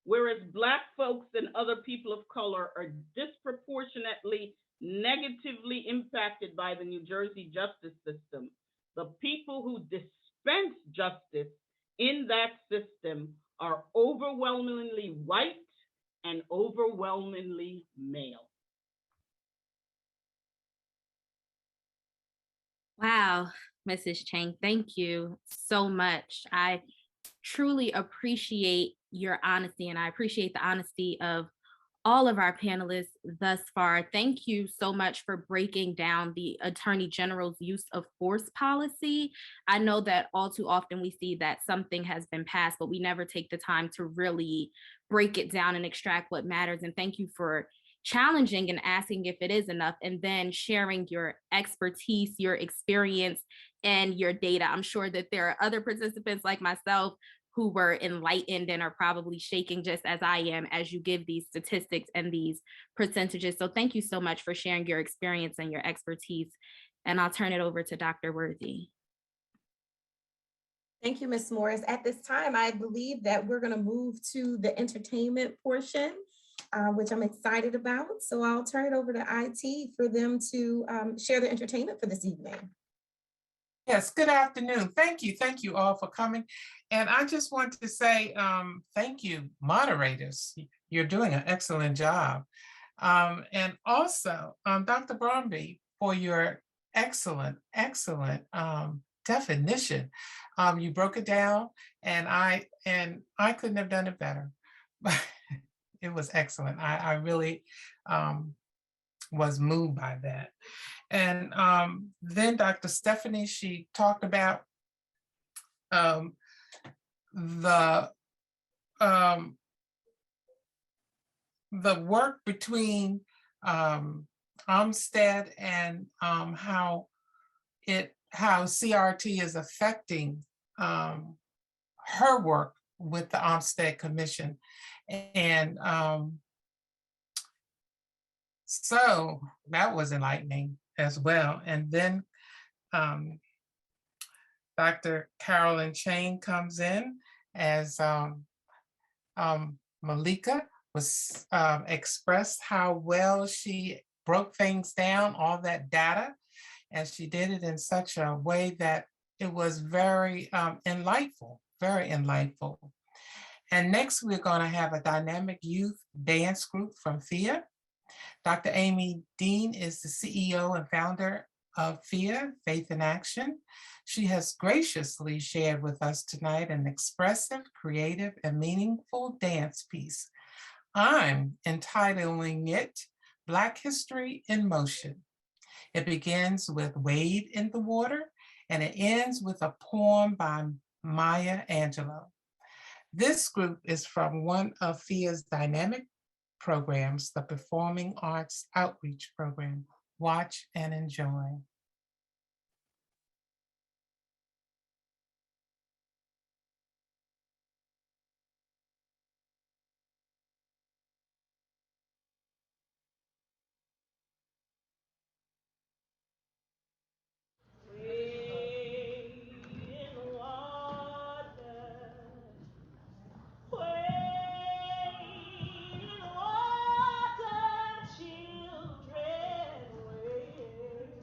whereas Black folks and other people of color are disproportionately negatively impacted by the New Jersey justice system, the people who dispense justice in that system are overwhelmingly white and overwhelmingly male. Wow, Mrs. Chang, thank you so much. I truly appreciate your honesty, and I appreciate the honesty of all of our panelists thus far. Thank you so much for breaking down the Attorney General's use of force policy. I know that all too often we see that something has been passed, but we never take the time to really break it down and extract what matters. And thank you for challenging and asking if it is enough, and then sharing your expertise, your experience, and your data. I'm sure that there are other participants like myself who were enlightened and are probably shaking just as I am as you give these statistics and these percentages. So thank you so much for sharing your experience and your expertise. And I'll turn it over to Dr. Worthy. Thank you, Ms. Morris. At this time, I believe that we're going to move to the entertainment portion, which I'm excited about. So I'll turn it over to IT for them to share the entertainment for this evening. Yes, good afternoon. Thank you all for coming. And I just want to say thank you, moderators. You're doing an excellent job. And also, Dr. Bembry, for your excellent definition. You broke it down, and I couldn't have done it better. It was excellent. I really was moved by that. And then Dr. Stephanie, she talked about the work between Olmsted and how CRT is affecting her work with the Olmsted Commission. And so that was enlightening as well. And then Dr. Carolyn Chang comes in as Malika was expressed how well she broke things down, all that data, and she did it in such a way that it was very enlightful, very enlightful. And next, we're going to have a dynamic youth dance group from FIA. Dr. Amy Dean is the CEO and founder of FIA, Faith in Action. She has graciously shared with us tonight an expressive, creative, and meaningful dance piece. I'm entitling it Black History in Motion. It begins with Wade in the Water, and it ends with a poem by Maya Angelou. This group is from one of FIA's dynamic programs, the Performing Arts Outreach Program. Watch and enjoy. Children, wait.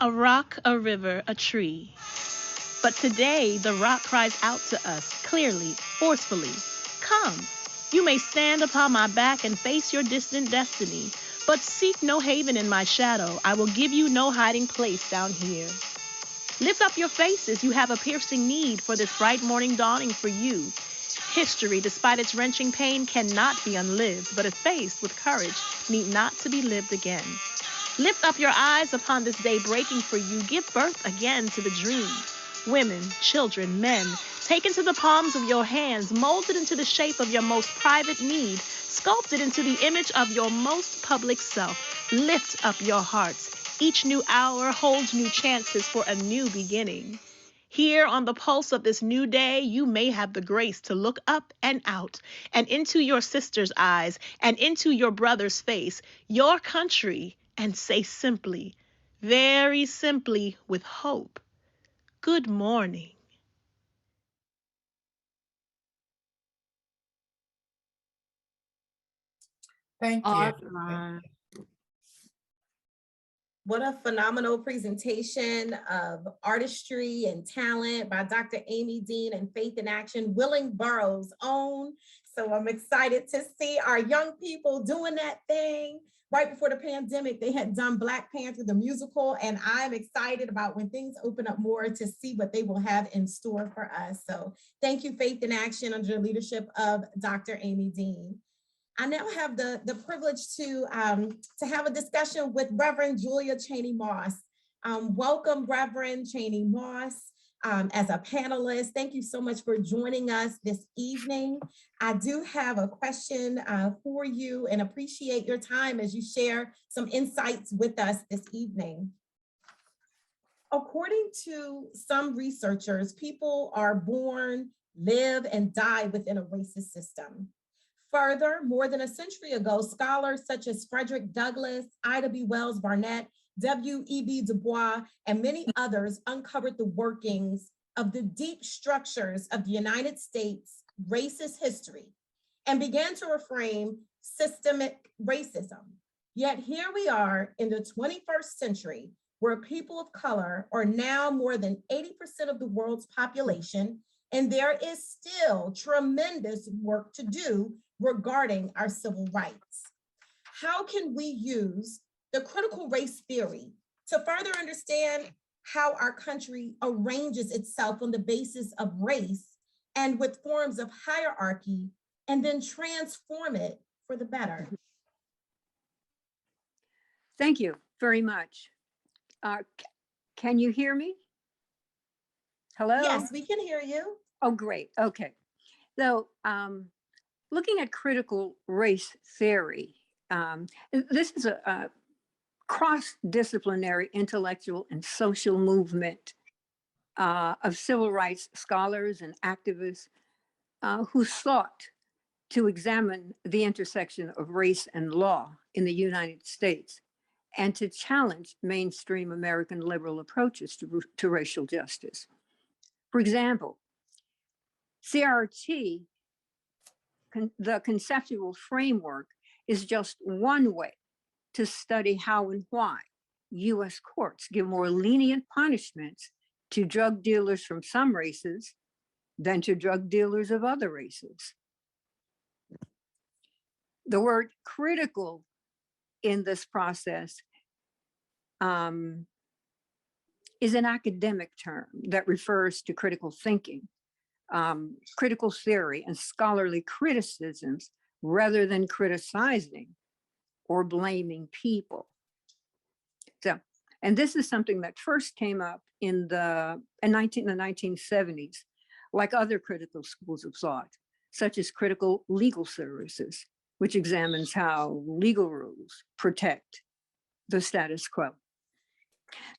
A rock, a river, a tree. But today, the rock cries out to us, clearly, forcefully, come. You may stand upon my back and face your distant destiny, but seek no haven in my shadow. I will give you no hiding place down here. Lift up your faces, you have a piercing need for this bright morning dawning for you. History, despite its wrenching pain, cannot be unlived, but if faced with courage, need not to be lived again. Lift up your eyes upon this day breaking for you. Give birth again to the dream. Women, children, men, take into the palms of your hands, molded into the shape of your most private need, sculpted into the image of your most public self. Lift up your hearts. Each new hour holds new chances for a new beginning. Here on the pulse of this new day, you may have the grace to look up and out and into your sister's eyes and into your brother's face, your country, and say simply, very simply with hope, good morning. Thank you. Awesome. What a phenomenal presentation of artistry and talent by Dr. Amy Dean and Faith in Action, Willingboro's own. So I'm excited to see our young people doing that thing. Right before the pandemic, they had done Black Panther, the musical, and I'm excited about when things open up more to see what they will have in store for us. So thank you, Faith in Action, under the leadership of Dr. Amy Dean. I now have the privilege to have a discussion with Reverend Julia Cheney Moss. Welcome, Reverend Cheney Moss, as a panelist. Thank you so much for joining us this evening. I do have a question for you and appreciate your time as you share some insights with us this evening. According to some researchers, people are born, live, and die within a racist system. Further, more than a century ago, scholars such as Frederick Douglass, Ida B. Wells Barnett, W.E.B. Du Bois, and many others uncovered the workings of the deep structures of the United States racist history and began to reframe systemic racism. Yet here we are in the 21st century, where people of color are now more than 80% of the world's population, and there is still tremendous work to do regarding our civil rights. How can we use the critical race theory to further understand how our country arranges itself on the basis of race and with forms of hierarchy, and then transform it for the better? Thank you very much. Can you hear me? Hello? Yes, we can hear you. Oh, great. Okay. So, looking at critical race theory, this is a cross-disciplinary intellectual and social movement of civil rights scholars and activists who sought to examine the intersection of race and law in the United States and to challenge mainstream American liberal approaches to racial justice. For example, CRT, the conceptual framework, is just one way to study how and why US courts give more lenient punishments to drug dealers from some races than to drug dealers of other races. The word critical in this process is an academic term that refers to critical thinking, critical theory, and scholarly criticisms rather than criticizing or blaming people. So, and this is something that first came up in the 1970s, like other critical schools of thought, such as critical legal services, which examines how legal rules protect the status quo.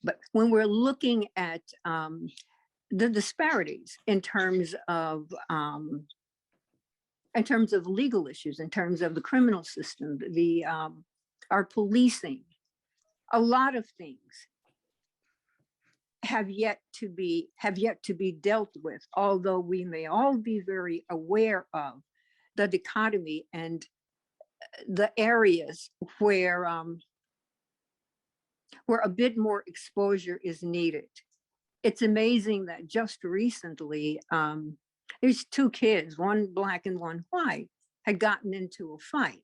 But when we're looking at the disparities in terms of legal issues, in terms of the criminal system, our policing, a lot of things have yet to be dealt with, although we may all be very aware of the dichotomy and the areas where where a bit more exposure is needed. It's amazing that just recently, there's two kids, one black and one white, had gotten into a fight.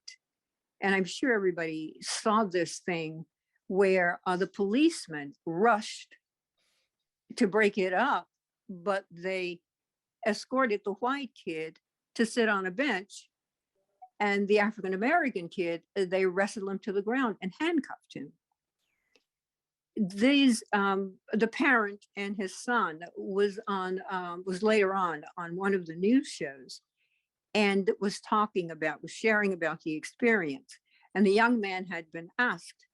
And I'm sure everybody saw this thing where the policeman rushed to break it up, but they escorted the white kid to sit on a bench, and the African-American kid, they wrestled him to the ground and handcuffed him. The parent and his son was later on one of the news shows, and was sharing about the experience. And the young man had been asked,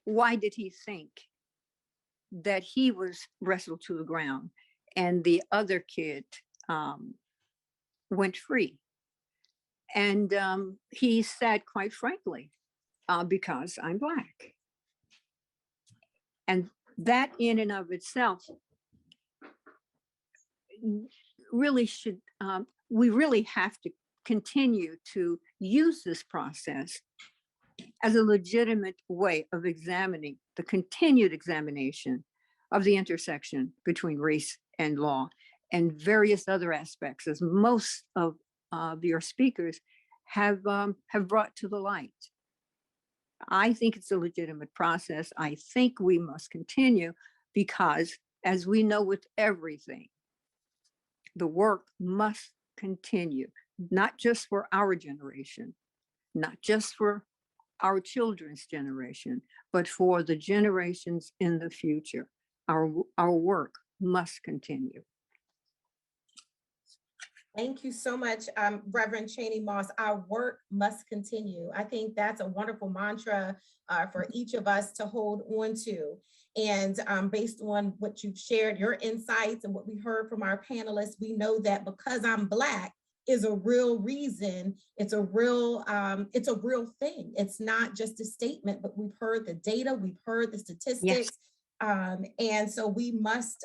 why did he think that he was wrestled to the ground and the other kid went free? And he said, quite frankly, because I'm Black. And that in and of itself really should, we really have to continue to use this process as a legitimate way of examining the continued examination of the intersection between race and law and various other aspects, as most of your speakers have brought to the light. I think it's a legitimate process. I think we must continue because, as we know with everything, the work must continue, not just for our generation, not just for our children's generation, but for the generations in the future. Our work must continue. Thank you so much, Reverend Cheney Moss. Our work must continue. I think that's a wonderful mantra for each of us to hold on to. And based on what you've shared, your insights and what we heard from our panelists, we know that because I'm Black is a real reason. It's a real thing. It's not just a statement, but we've heard the data, we've heard the statistics. Yes. And so we must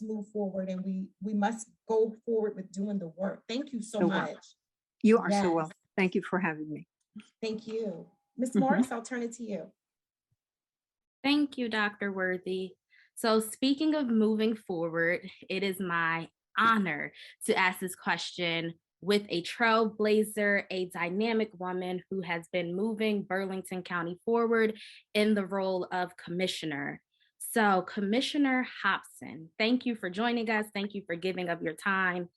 move forward, and we must go forward with doing the work. Thank you so much. You are so Yes. welcome. Thank you for having me. Thank you. Ms. Morris, I'll turn it to you. Thank you, Dr. Worthy. So speaking of moving forward, it is my honor to ask this question with a trailblazer, a dynamic woman who has been moving Burlington County forward in the role of commissioner. So Commissioner Hobson, thank you for joining us. Thank you for giving up your time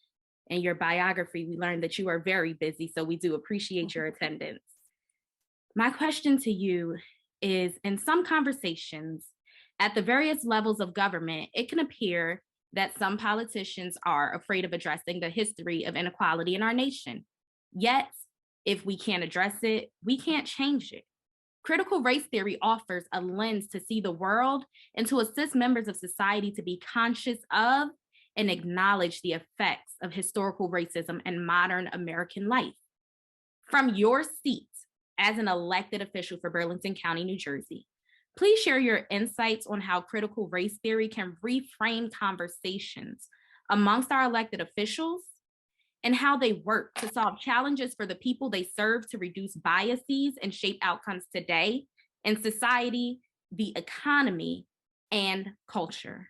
and your biography. We learned that you are very busy, so we do appreciate your attendance. My question to you is, in some conversations at the various levels of government, it can appear that some politicians are afraid of addressing the history of inequality in our nation. Yet, if we can't address it, we can't change it. Critical race theory offers a lens to see the world and to assist members of society to be conscious of and acknowledge the effects of historical racism in modern American life. From your seat as an elected official for Burlington County, New Jersey, please share your insights on how critical race theory can reframe conversations amongst our elected officials and how they work to solve challenges for the people they serve, to reduce biases and shape outcomes today in society, the economy, and culture.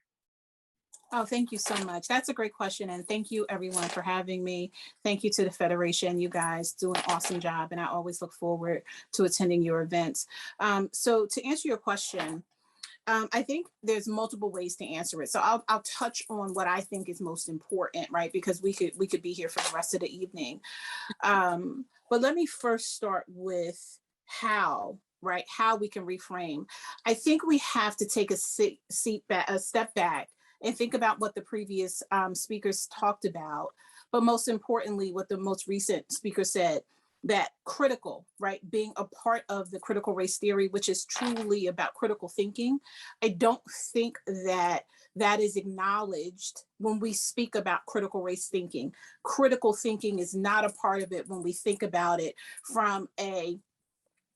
Oh, thank you so much. That's a great question. And thank you everyone for having me. Thank you to the Federation. You guys do an awesome job. And I always look forward to attending your events. So to answer your question, I think there's multiple ways to answer it. So I'll touch on what I think is most important, right? Because we could be here for the rest of the evening. But let me first start with how, right? How we can reframe. I think we have to take a step back and think about what the previous speakers talked about, but most importantly, what the most recent speaker said, that critical, right, being a part of the critical race theory, which is truly about critical thinking. I don't think that that is acknowledged when we speak about critical race thinking. Critical thinking is not a part of it when we think about it from a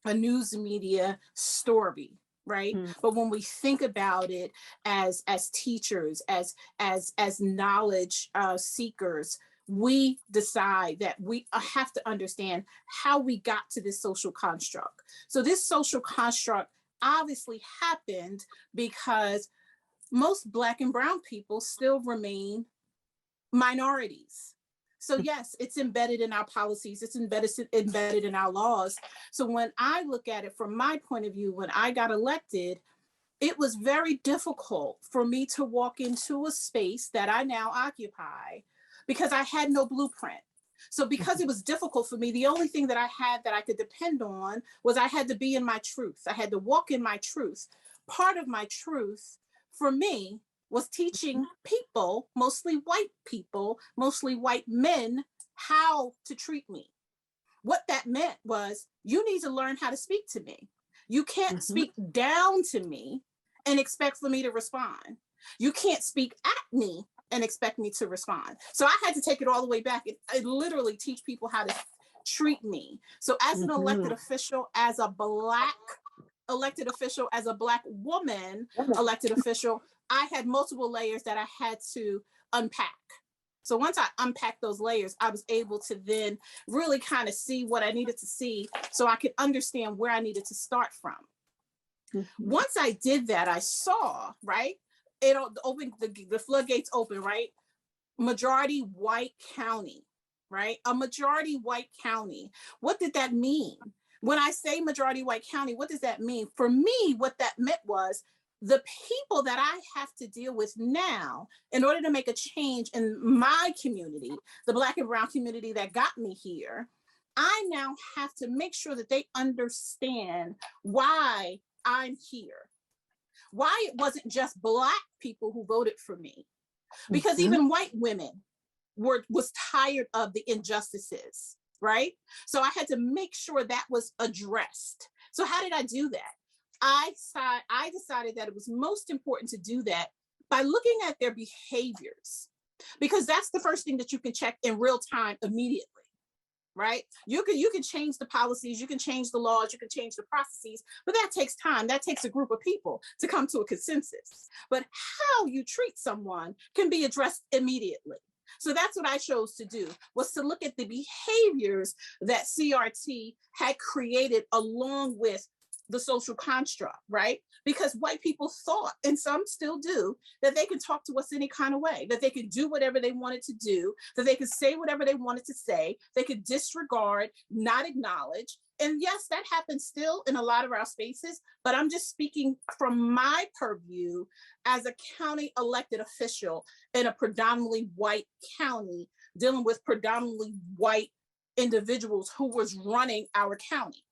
news media story, right? But when we think about it as teachers, as knowledge seekers, we decide that we have to understand how we got to this social construct. So this social construct obviously happened because most Black and brown people still remain minorities. So yes, it's embedded in our policies, it's embedded in our laws. So when I look at it from my point of view, when I got elected, it was very difficult for me to walk into a space that I now occupy because I had no blueprint. So because it was difficult for me, the only thing that I had that I could depend on was I had to be in my truth. I had to walk in my truth. Part of my truth for me was teaching people, mostly white men, how to treat me. What that meant was you need to learn how to speak to me. You can't speak down to me and expect for me to respond. You can't speak at me and expect me to respond. So I had to take it all the way back and literally teach people how to treat me. So as an elected official, as a Black elected official, as a Black woman elected official, I had multiple layers that I had to unpack. So once I unpacked those layers, I was able to then really kind of see what I needed to see so I could understand where I needed to start from. Once I did that, I saw, right, it opened, the floodgates open, right? Majority white county, right? A majority white county. What did that mean? When I say majority white county, what does that mean? For me, what that meant was the people that I have to deal with now in order to make a change in my community, the Black and brown community that got me here, I now have to make sure that they understand why I'm here. Why it wasn't just Black people who voted for me. Because even white women was tired of the injustices, right? So I had to make sure that was addressed. So how did I do that? I decided that it was most important to do that by looking at their behaviors, because that's the first thing that you can check in real time immediately, right? You can change the policies, you can change the laws, you can change the processes, but that takes time. That takes a group of people to come to a consensus. But how you treat someone can be addressed immediately. So that's what I chose to do, was to look at the behaviors that CRT had created along with the social construct, right? Because white people thought, and some still do, that they could talk to us any kind of way, that they could do whatever they wanted to do, that they could say whatever they wanted to say, they could disregard, not acknowledge. And yes, that happens still in a lot of our spaces, but I'm just speaking from my purview as a county elected official in a predominantly white county, dealing with predominantly white individuals who was running our county.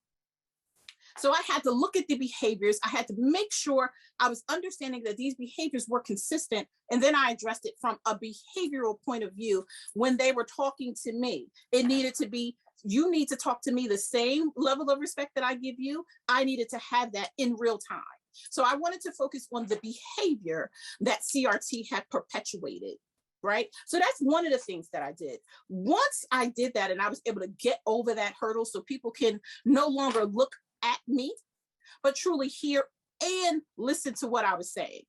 So I had to look at the behaviors. I had to make sure I was understanding that these behaviors were consistent. And then I addressed it from a behavioral point of view. When they were talking to me, it needed to be, you need to talk to me the same level of respect that I give you. I needed to have that in real time. So I wanted to focus on the behavior that CRT had perpetuated. Right? So that's one of the things that I did. Once I did that and I was able to get over that hurdle so people can no longer look at me, but truly hear and listen to what I was saying,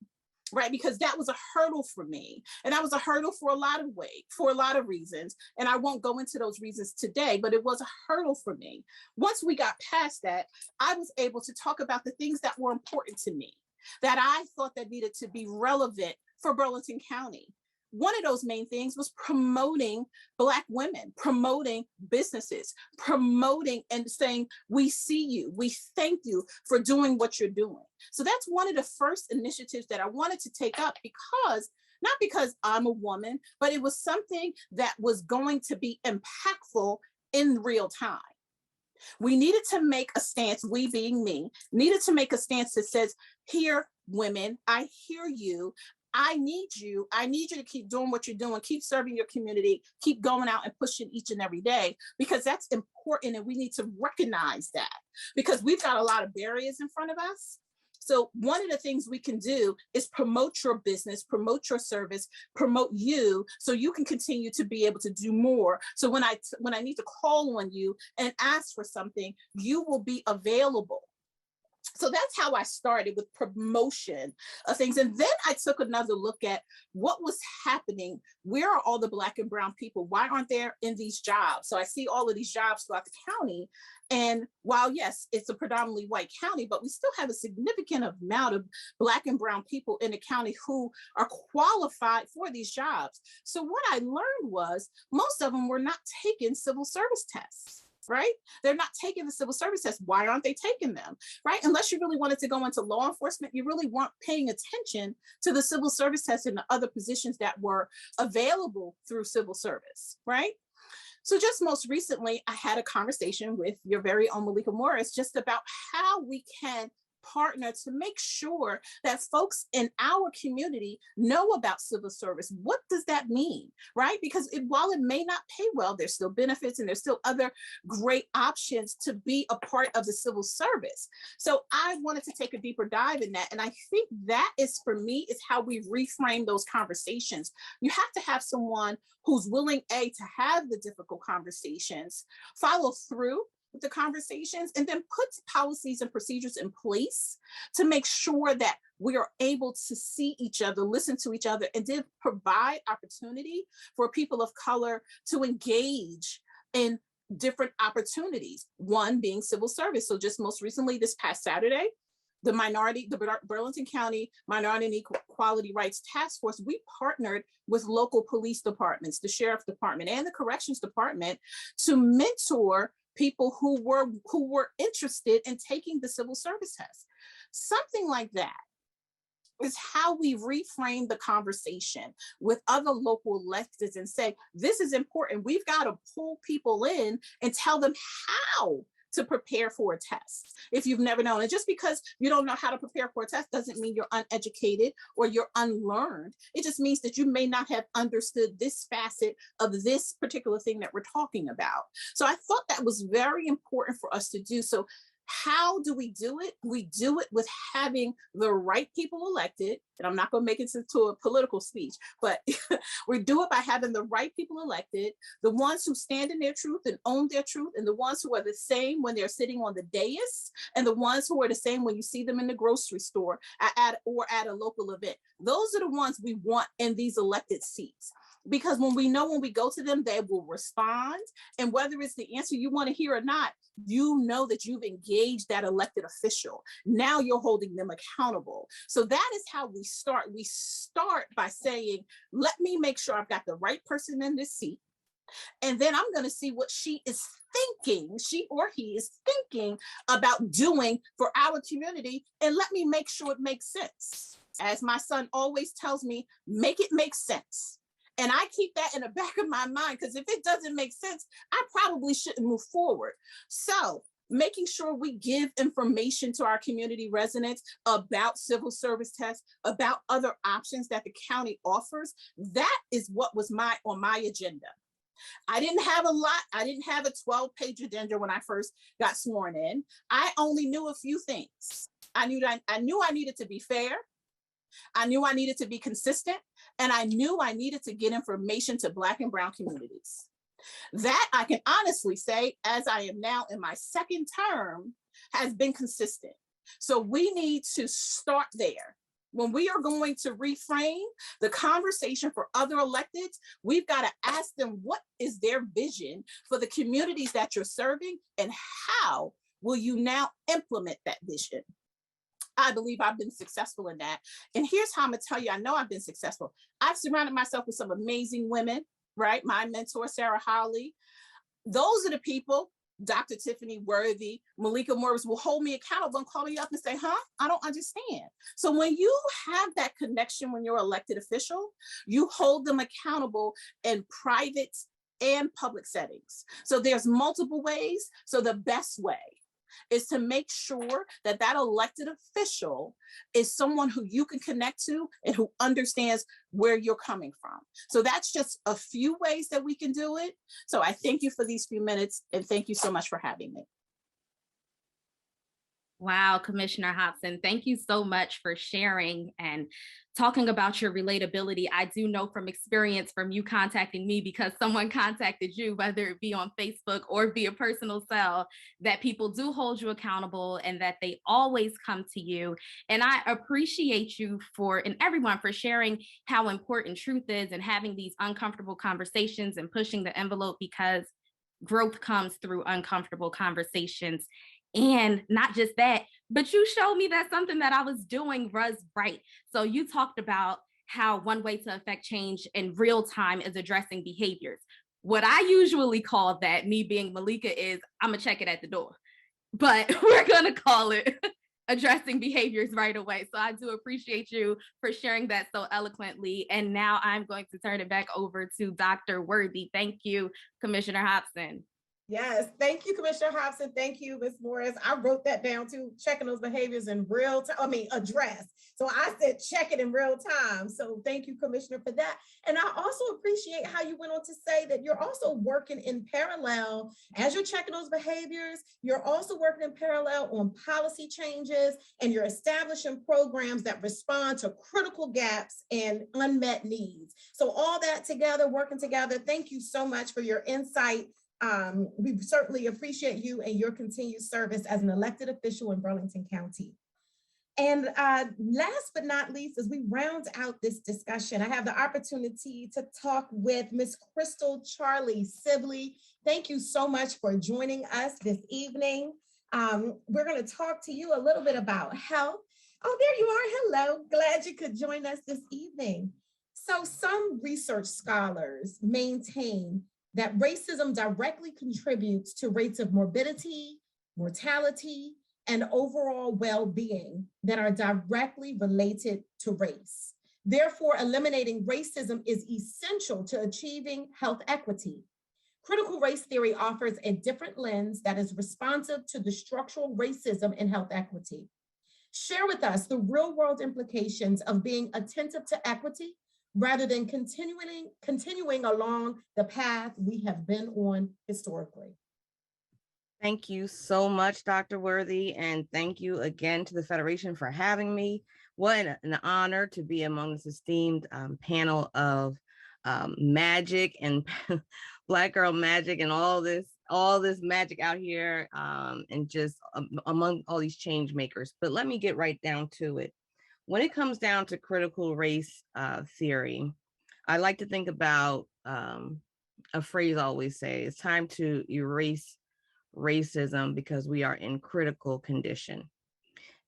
right? Because that was a hurdle for me. And that was a hurdle for a lot of reasons. And I won't go into those reasons today, but it was a hurdle for me. Once we got past that, I was able to talk about the things that were important to me, that I thought that needed to be relevant for Burlington County. One of those main things was promoting Black women, promoting businesses, promoting and saying, we see you, we thank you for doing what you're doing. So that's one of the first initiatives that I wanted to take up, because, not because I'm a woman, but it was something that was going to be impactful in real time. We needed to make a stance, we being me, needed to make a stance that says, here, women, I hear you. I need you to keep doing what you're doing, keep serving your community, keep going out and pushing each and every day, because that's important and we need to recognize that, because we've got a lot of barriers in front of us. So one of the things we can do is promote your business, promote your service, promote you, so you can continue to be able to do more. So when I need to call on you and ask for something, you will be available. So that's how I started with promotion of things. And then I took another look at what was happening. Where are all the Black and brown people? Why aren't they in these jobs? So I see all of these jobs throughout the county. And while, yes, it's a predominantly white county, but we still have a significant amount of Black and brown people in the county who are qualified for these jobs. So what I learned was most of them were not taking civil service tests. Right? They're not taking the civil service test. Why aren't they taking them? Right? Unless you really wanted to go into law enforcement, you really weren't paying attention to the civil service test and the other positions that were available through civil service. Right? So just most recently, I had a conversation with your very own Malika Morris just about how we can partner to make sure that folks in our community know about civil service. What does that mean, right? Because while it may not pay well, there's still benefits and there's still other great options to be a part of the civil service. So I wanted to take a deeper dive in that. And I think that is, for me, is how we reframe those conversations. You have to have someone who's willing, A, to have the difficult conversations, follow through with the conversations, and then put policies and procedures in place to make sure that we are able to see each other, listen to each other, and then provide opportunity for people of color to engage in different opportunities, one being civil service. So just most recently, this past Saturday, the Burlington County Minority and Equality Rights Task Force, we partnered with local police departments, the Sheriff Department and the Corrections Department to mentor people who were interested in taking the civil service test. Something like that is how we reframe the conversation with other local electeds and say, this is important. We've got to pull people in and tell them how to prepare for a test if you've never known. And just because you don't know how to prepare for a test doesn't mean you're uneducated or you're unlearned. It just means that you may not have understood this facet of this particular thing that we're talking about. So I thought that was very important for us to do. So how do we do it? We do it with having the right people elected. And I'm not going to make it into a political speech, but we do it by having the right people elected, the ones who stand in their truth and own their truth, and the ones who are the same when they're sitting on the dais, and the ones who are the same when you see them in the grocery store or at a local event. Those are the ones we want in these elected seats. Because when we go to them, they will respond. And whether it's the answer you want to hear or not, you know that you've engaged that elected official. Now you're holding them accountable. So that is how we start. We start by saying, let me make sure I've got the right person in this seat. And then I'm going to see what she or he is thinking about doing for our community. And let me make sure it makes sense. As my son always tells me, make it make sense. And I keep that in the back of my mind, because if it doesn't make sense, I probably shouldn't move forward. So making sure we give information to our community residents about civil service tests, about other options that the county offers, that is what was on my agenda. I didn't have a lot. I didn't have a 12-page agenda when I first got sworn in. I only knew a few things. I knew I needed to be fair. I knew I needed to be consistent, and I knew I needed to get information to Black and brown communities. That I can honestly say, as I am now in my second term, has been consistent. So we need to start there. When we are going to reframe the conversation for other electeds, we've got to ask them, what is their vision for the communities that you're serving, and how will you now implement that vision? I believe I've been successful in that. And here's how I'm gonna tell you, I know I've been successful. I've surrounded myself with some amazing women, right? My mentor, Sarah Holly. Those are the people, Dr. Tiffany Worthy, Malika Morris, will hold me accountable and call me up and say, I don't understand. So when you have that connection, when you're an elected official, you hold them accountable in private and public settings. So there's multiple ways. So the best way is to make sure that that elected official is someone who you can connect to and who understands where you're coming from. So that's just a few ways that we can do it. So I thank you for these few minutes, and thank you so much for having me. Wow, Commissioner Hobson, thank you so much for sharing and talking about your relatability. I do know from experience from you contacting me because someone contacted you, whether it be on Facebook or via personal cell, that people do hold you accountable and that they always come to you. And I appreciate you and everyone for sharing how important truth is and having these uncomfortable conversations and pushing the envelope, because growth comes through uncomfortable conversations. And not just that, but you showed me that something that I was doing was right. So you talked about how one way to affect change in real time is addressing behaviors. What I usually call that, me being Malika, is I'm gonna check it at the door, but we're gonna call it addressing behaviors right away. So I do appreciate you for sharing that so eloquently. And now I'm going to turn it back over to Dr. Worthy. Thank you, Commissioner Hobson. Yes, thank you, Commissioner Hobson. Thank you, Ms. Morris. I wrote that down too, checking those behaviors in real time, address. So I said check it in real time. So thank you, Commissioner, for that. And I also appreciate how you went on to say that you're also working in parallel as you're checking those behaviors. You're also working in parallel on policy changes, and you're establishing programs that respond to critical gaps and unmet needs. So all that together, working together. Thank you so much for your insight. We certainly appreciate you and your continued service as an elected official in Burlington County. And last but not least, as we round out this discussion, I have the opportunity to talk with Ms. Crystal Charlie Sibley. Thank you so much for joining us this evening. We're going to talk to you a little bit about health. Oh, there you are. Hello. Glad you could join us this evening. So some research scholars maintain that racism directly contributes to rates of morbidity, mortality, and overall well-being that are directly related to race. Therefore, eliminating racism is essential to achieving health equity. Critical race theory offers a different lens that is responsive to the structural racism in health equity. Share with us the real-world implications of being attentive to equity rather than continuing along the path we have been on historically. Thank you so much, Dr. Worthy, and thank you again to the Federation for having me. What an honor to be among this esteemed panel of magic and Black girl magic and all this magic out here, and just among all these change makers. But let me get right down to it. When it comes down to critical race theory, I like to think about a phrase I always say: it's time to erase racism because we are in critical condition.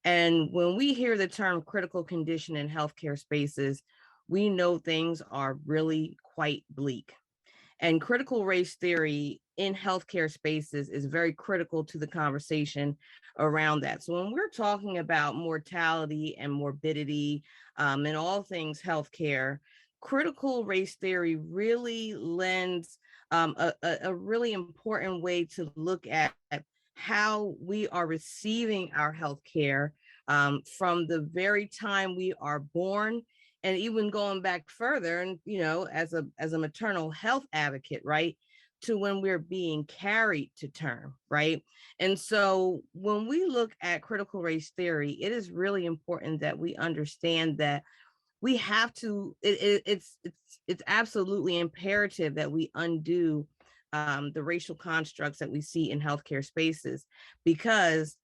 And when we hear the term critical condition in healthcare spaces, we know things are really quite bleak. And critical race theory in healthcare spaces is very critical to the conversation around that. So when we're talking about mortality and morbidity and all things healthcare, critical race theory really lends a really important way to look at how we are receiving our healthcare from the very time we are born, and even going back further, and as a maternal health advocate, right, to when we're being carried to term, right? And so when we look at critical race theory, it is really important that we understand that we have to, it's absolutely imperative that we undo the racial constructs that we see in healthcare spaces, because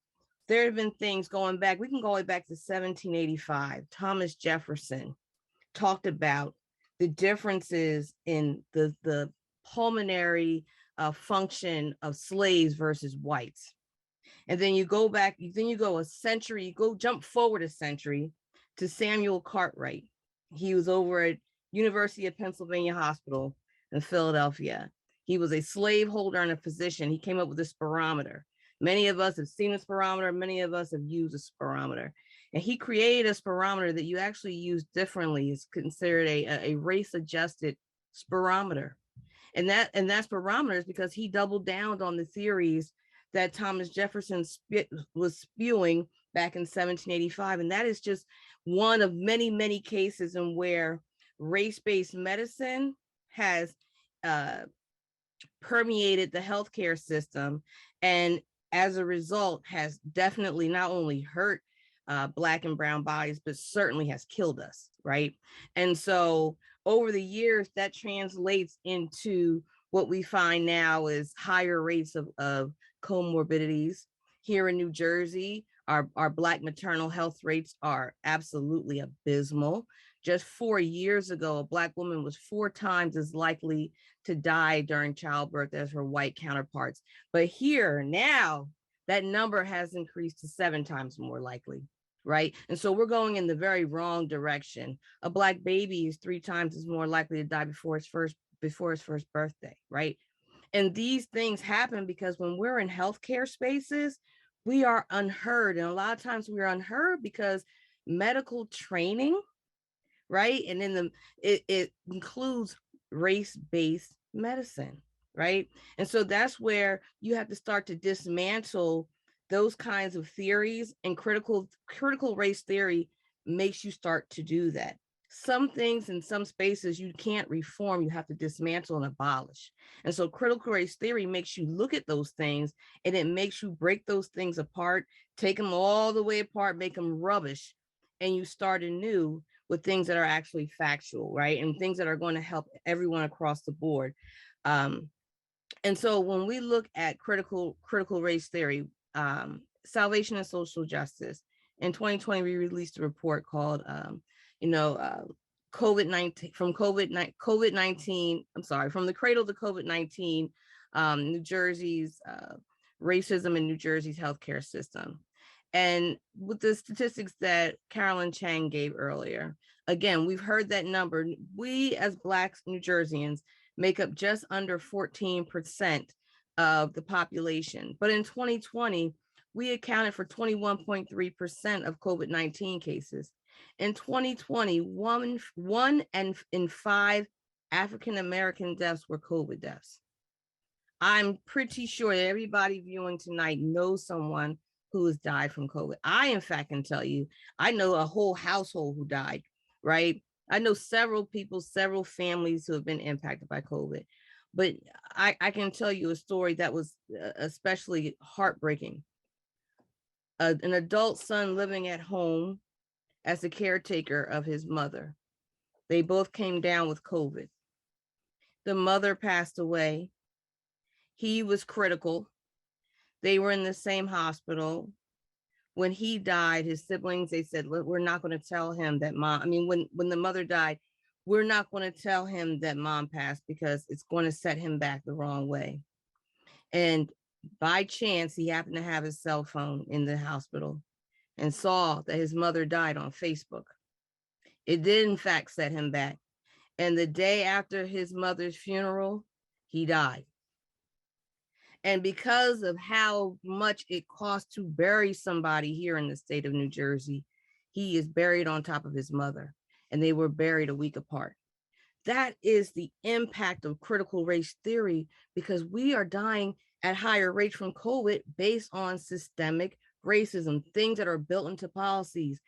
there have been things going back. We can go way back to 1785. Thomas Jefferson talked about the differences in the pulmonary function of slaves versus whites. And then you go back, you go a century, jump forward a century to Samuel Cartwright. He was over at University of Pennsylvania Hospital in Philadelphia. He was a slave holder and a physician. He came up with a spirometer. Many of us have seen a spirometer. Many of us have used a spirometer. And he created a spirometer that you actually use differently. It's considered a race-adjusted spirometer. And that spirometer is because he doubled down on the theories that Thomas Jefferson was spewing back in 1785. And that is just one of many, many cases in where race-based medicine has permeated the healthcare system. And as a result, has definitely not only hurt Black and brown bodies, but certainly has killed us, right? And so over the years, that translates into what we find now is higher rates of comorbidities. Here in New Jersey, our Black maternal health rates are absolutely abysmal. Just 4 years ago, a Black woman was 4 times as likely to die during childbirth as her white counterparts. But here now, that number has increased to 7 times more likely, right? And so we're going in the very wrong direction. A Black baby is 3 times as more likely to die before his first birthday, right? And these things happen because when we're in healthcare spaces, we are unheard. And a lot of times we're unheard because medical training, right? And then it includes race-based medicine, right? And so that's where you have to start to dismantle those kinds of theories, and critical race theory makes you start to do that. Some things in some spaces you can't reform, you have to dismantle and abolish. And so critical race theory makes you look at those things, and it makes you break those things apart, take them all the way apart, make them rubbish, and you start anew with things that are actually factual, right? And things that are going to help everyone across the board. And so when we look at critical race theory, salvation and social justice, in 2020, we released a report called, COVID-19, from the cradle to COVID-19, New Jersey's racism in New Jersey's healthcare system. And with the statistics that Carolyn Chang gave earlier, again, we've heard that number. We as Black New Jerseyans make up just under 14% of the population. But in 2020, we accounted for 21.3% of COVID-19 cases. In 2020, one in 5 African-American deaths were COVID deaths. I'm pretty sure that everybody viewing tonight knows someone who has died from COVID. I, in fact, can tell you, I know a whole household who died, right? I know several people, several families who have been impacted by COVID. But I can tell you a story that was especially heartbreaking. An adult son living at home as a caretaker of his mother. They both came down with COVID. The mother passed away. He was critical. They were in the same hospital. When he died, his siblings, they said, we're not going to tell him that when the mother died, we're not going to tell him that mom passed because it's going to set him back the wrong way. And by chance, he happened to have his cell phone in the hospital and saw that his mother died on Facebook. It did, in fact, set him back. And the day after his mother's funeral, he died. And because of how much it costs to bury somebody here in the state of New Jersey, he is buried on top of his mother, and they were buried a week apart. That is the impact of critical race theory, because we are dying at higher rates from COVID based on systemic racism, things that are built into policies.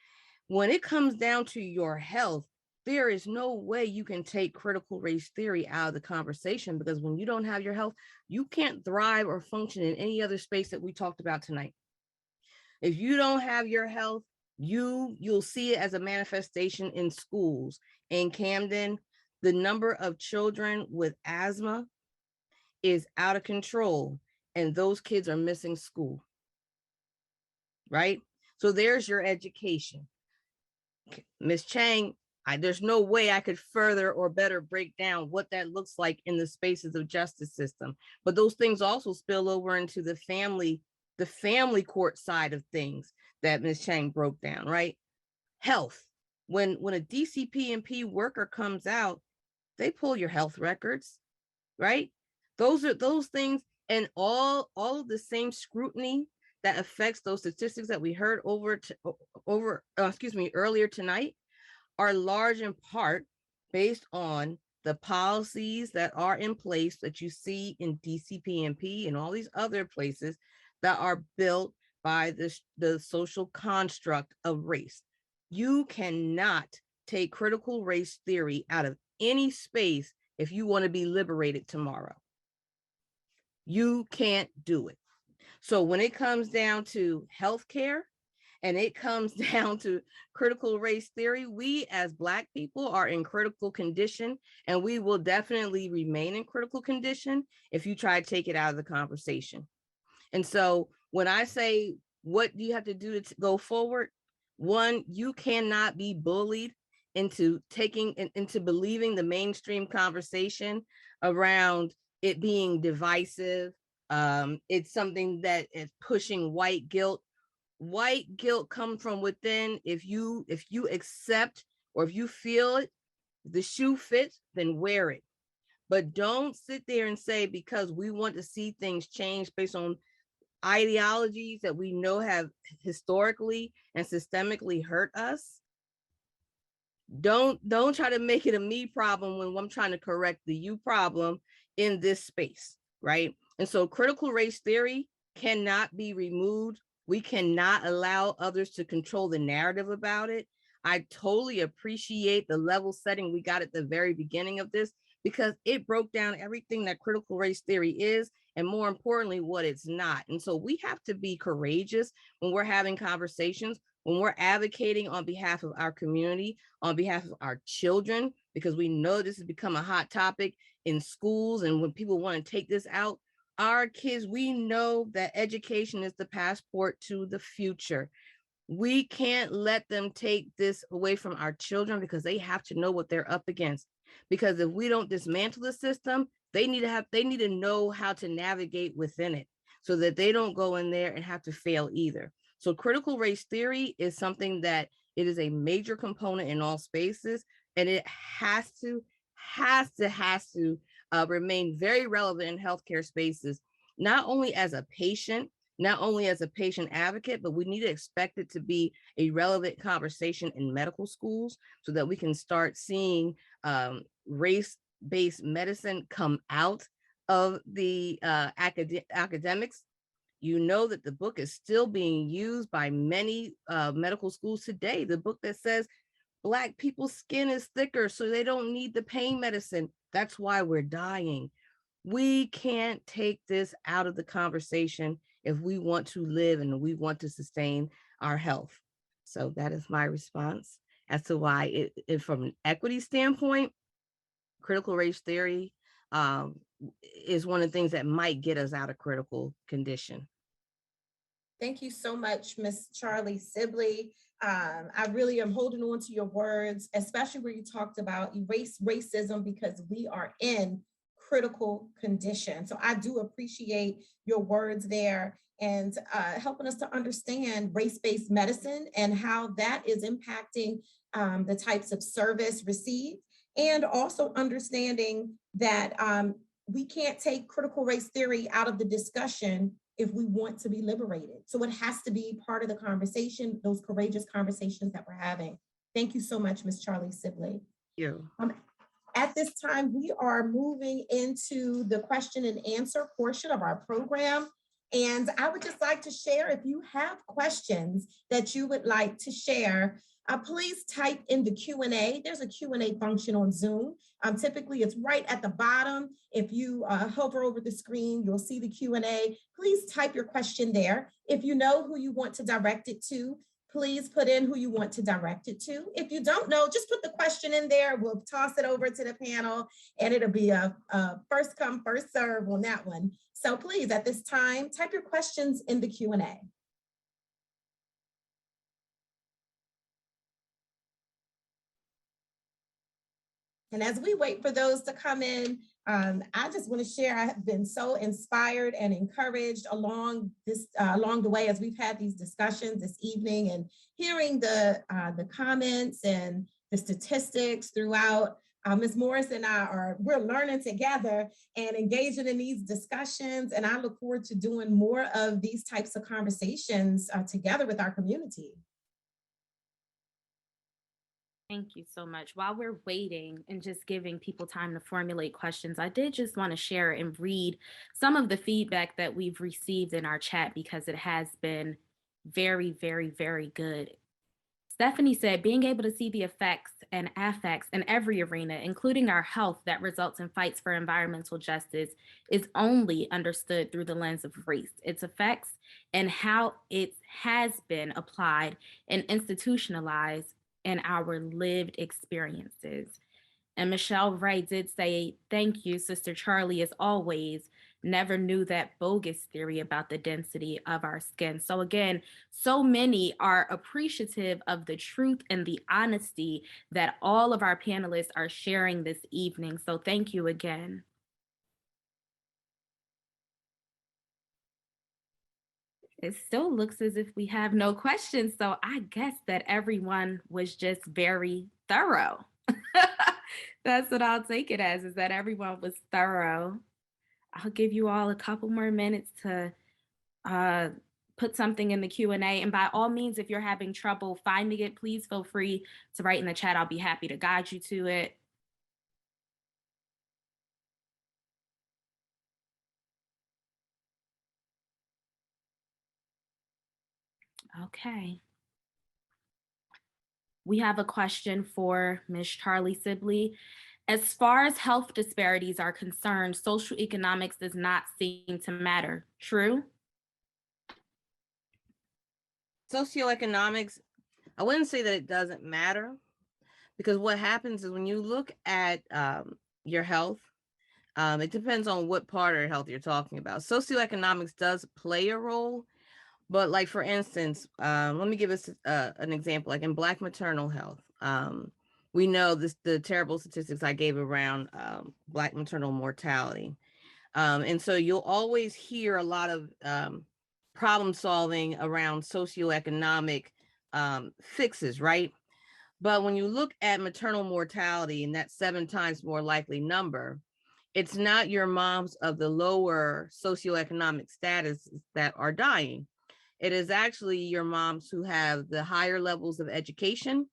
When it comes down to your health, there is no way you can take critical race theory out of the conversation, because when you don't have your health, you can't thrive or function in any other space that we talked about tonight. If you don't have your health, you'll see it as a manifestation in schools. In Camden, the number of children with asthma is out of control, and those kids are missing school, right? So there's your education. Ms. Chang, there's no way I could further or better break down what that looks like in the spaces of justice system. But those things also spill over into the family court side of things that Ms. Chang broke down, right? Health. When a DCP&P worker comes out, they pull your health records, right? Those things, and all of the same scrutiny that affects those statistics that we heard earlier tonight are large in part based on the policies that are in place that you see in DCP&P and all these other places that are built by the social construct of race. You cannot take critical race theory out of any space if you want to be liberated tomorrow. You can't do it. So when it comes down to healthcare and it comes down to critical race theory, we as Black people are in critical condition, and we will definitely remain in critical condition if you try to take it out of the conversation. And so when I say, what do you have to do to go forward? One, you cannot be bullied into believing the mainstream conversation around it being divisive. It's something that is pushing white guilt. White guilt comes from within. If you accept, or if you feel it, the shoe fits, then wear it. But don't sit there and say, because we want to see things change based on ideologies that we know have historically and systemically hurt us. Don't try to make it a me problem when I'm trying to correct the you problem in this space, right? And so critical race theory cannot be removed. We cannot allow others to control the narrative about it. I totally appreciate the level setting we got at the very beginning of this, because it broke down everything that critical race theory is, and more importantly, what it's not. And so we have to be courageous when we're having conversations, when we're advocating on behalf of our community, on behalf of our children, because we know this has become a hot topic in schools. And when people want to take this out, our kids, we know that education is the passport to the future. We can't let them take this away from our children, because they have to know what they're up against. Because if we don't dismantle the system, they need to know how to navigate within it, so that they don't go in there and have to fail either. So critical race theory is something that it is a major component in all spaces, and it has to remain very relevant in healthcare spaces, not only as a patient, not only as a patient advocate, but we need to expect it to be a relevant conversation in medical schools, so that we can start seeing race-based medicine come out of the academics. You know that the book is still being used by many medical schools today. The book that says Black people's skin is thicker, so they don't need the pain medicine. That's why we're dying. We can't take this out of the conversation if we want to live and we want to sustain our health. So that is my response as to why it from an equity standpoint, critical race theory is one of the things that might get us out of critical condition. Thank you so much, Ms. Charlie Sibley. I really am holding on to your words, especially where you talked about erase racism, because we are in critical condition. So I do appreciate your words there, and helping us to understand race-based medicine and how that is impacting the types of service received, and also understanding that we can't take critical race theory out of the discussion if we want to be liberated. So it has to be part of the conversation, those courageous conversations that we're having. Thank you so much, Ms. Charlie Sibley. Thank you. At this time, we are moving into the question and answer portion of our program. And I would just like to share, if you have questions that you would like to share, please type in the Q&A. There's a Q&A function on Zoom. Typically, it's right at the bottom. If you hover over the screen, you'll see the Q&A. Please type your question there. If you know who you want to direct it to, please put in who you want to direct it to. If you don't know, just put the question in there. We'll toss it over to the panel, and it'll be a first come, first serve on that one. So please, at this time, type your questions in the Q&A. And as we wait for those to come in, I just want to share, I have been so inspired and encouraged along the way as we've had these discussions this evening, and hearing the comments and the statistics throughout. Ms. Morris and we're learning together and engaging in these discussions, and I look forward to doing more of these types of conversations together with our community. Thank you so much. While we're waiting and just giving people time to formulate questions, I did just want to share and read some of the feedback that we've received in our chat, because it has been very, very, very good. Stephanie said, being able to see the effects and affects in every arena, including our health that results in fights for environmental justice, is only understood through the lens of race, its effects, and how it has been applied and institutionalized in our lived experiences. And Michelle Wright did say, thank you, Sister Charlie, as always. Never knew that bogus theory about the density of our skin. So again, so many are appreciative of the truth and the honesty that all of our panelists are sharing this evening. So thank you again. It still looks as if we have no questions. So I guess that everyone was just very thorough. That's what I'll take it as, is that everyone was thorough. I'll give you all a couple more minutes to put something in the Q&A. And by all means, if you're having trouble finding it, please feel free to write in the chat. I'll be happy to guide you to it. Okay. We have a question for Ms. Charlie Sibley. As far as health disparities are concerned, social economics does not seem to matter. True? Socioeconomics, I wouldn't say that it doesn't matter, because what happens is when you look at your health, it depends on what part of your health you're talking about. Socioeconomics does play a role, but like, for instance, let me give us an example. Like in Black maternal health, we know the terrible statistics I gave around Black maternal mortality. And so you'll always hear a lot of problem solving around socioeconomic fixes, right? But when you look at maternal mortality and that 7 times more likely number, it's not your moms of the lower socioeconomic status that are dying. It is actually your moms who have the higher levels of education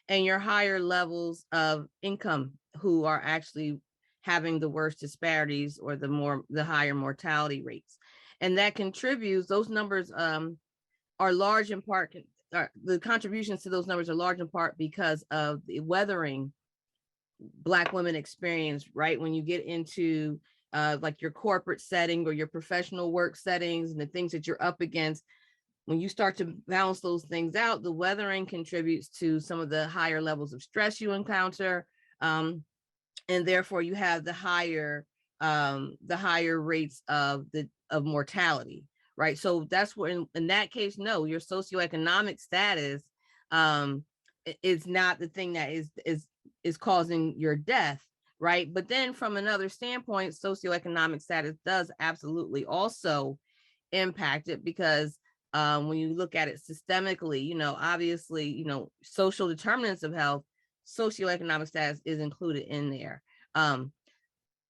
and your higher levels of income who are actually having the worst disparities or the higher mortality rates. And that contributes, those numbers are large in part, the contributions to those numbers are large in part because of the weathering Black women experience, right? When you get into like your corporate setting or your professional work settings and the things that you're up against, when you start to balance those things out, the weathering contributes to some of the higher levels of stress you encounter. And therefore you have the higher rates of mortality, right? So that's where, in that case, no, your socioeconomic status is not the thing that is causing your death, right? But then from another standpoint, socioeconomic status does absolutely also impact it, because when you look at it systemically, obviously, social determinants of health, socioeconomic status is included in there.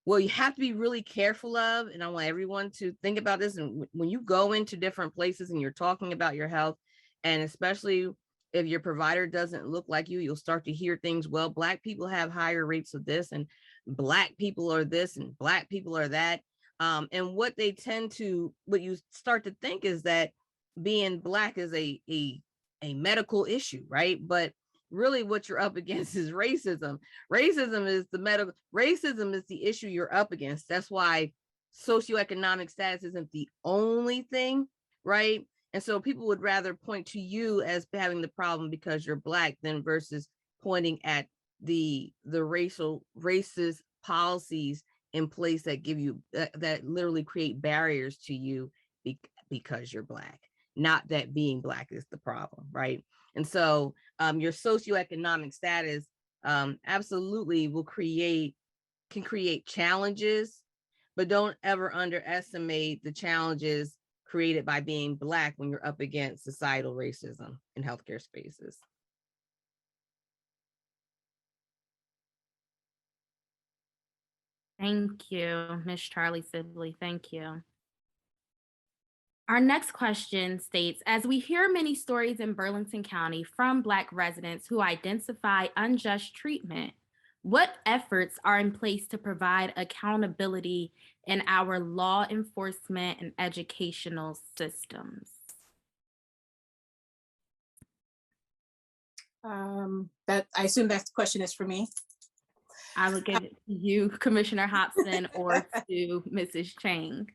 Well, you have to be really careful of, and I want everyone to think about this, and when you go into different places and you're talking about your health, and especially if your provider doesn't look like you, you'll start to hear things, well, Black people have higher rates of this, and Black people are this, and Black people are that. And what you start to think is that being Black is a medical issue, right? But really what you're up against is racism. Racism is the issue you're up against. That's why socioeconomic status isn't the only thing, right? And so people would rather point to you as having the problem because you're Black than versus pointing at the racist policies in place that give you that literally create barriers to you because you're Black, not that being Black is the problem, right? And so your socioeconomic status absolutely can create challenges, but don't ever underestimate the challenges created by being Black when you're up against societal racism in healthcare spaces. Thank you, Ms. Charlie Sibley. Thank you. Our next question states, as we hear many stories in Burlington County from Black residents who identify unjust treatment, what efforts are in place to provide accountability in our law enforcement and educational systems? That I assume that question is for me. I would give it to you, Commissioner Hobson, or to Mrs. Chang.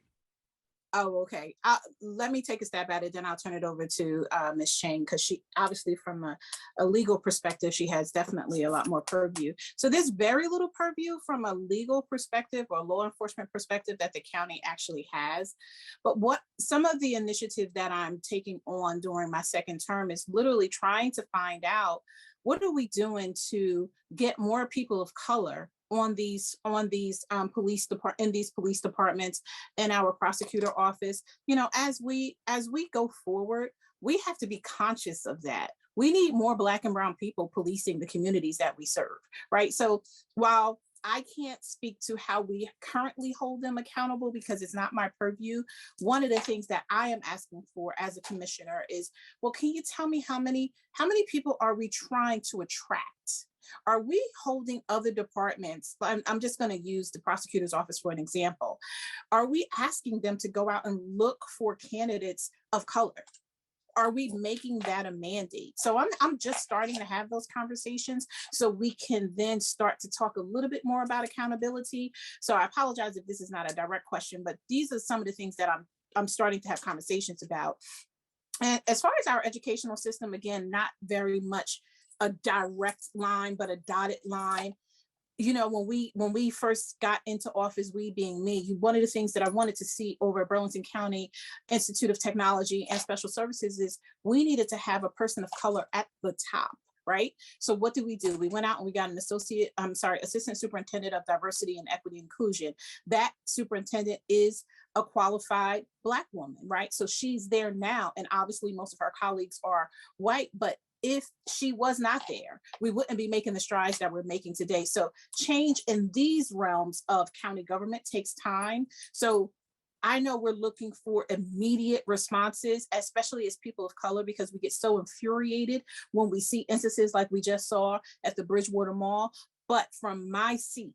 Oh, okay. Let me take a stab at it, then I'll turn it over to Ms. Chang, because she obviously from a legal perspective, she has definitely a lot more purview. So there's very little purview from a legal perspective or law enforcement perspective that the county actually has. But what some of the initiative that I'm taking on during my second term is literally trying to find out, what are we doing to get more people of color on these police departments in our prosecutor office? You know, as we go forward, we have to be conscious of that. We need more Black and brown people policing the communities that we serve, right? So while I can't speak to how we currently hold them accountable because it's not my purview, one of the things that I am asking for as a commissioner is, well, can you tell me how many people are we trying to attract? Are we holding other departments? I'm just going to use the prosecutor's office for an example. Are we asking them to go out and look for candidates of color? Are we making that a mandate? So I'm just starting to have those conversations so we can then start to talk a little bit more about accountability. So I apologize if this is not a direct question, but these are some of the things that I'm starting to have conversations about. And as far as our educational system, again, not very much a direct line, but a dotted line. You know, when we first got into office, we being me, one of the things that I wanted to see over at Burlington County Institute of Technology and Special Services is we needed to have a person of color at the top, right? So what did? We went out and we got an assistant superintendent of diversity and equity inclusion. That superintendent is a qualified Black woman, right? So she's there now. And obviously most of her colleagues are white, but if she was not there, we wouldn't be making the strides that we're making today. So change in these realms of county government takes time. So I know we're looking for immediate responses, especially as people of color, because we get so infuriated when we see instances like we just saw at the Bridgewater Mall. But from my seat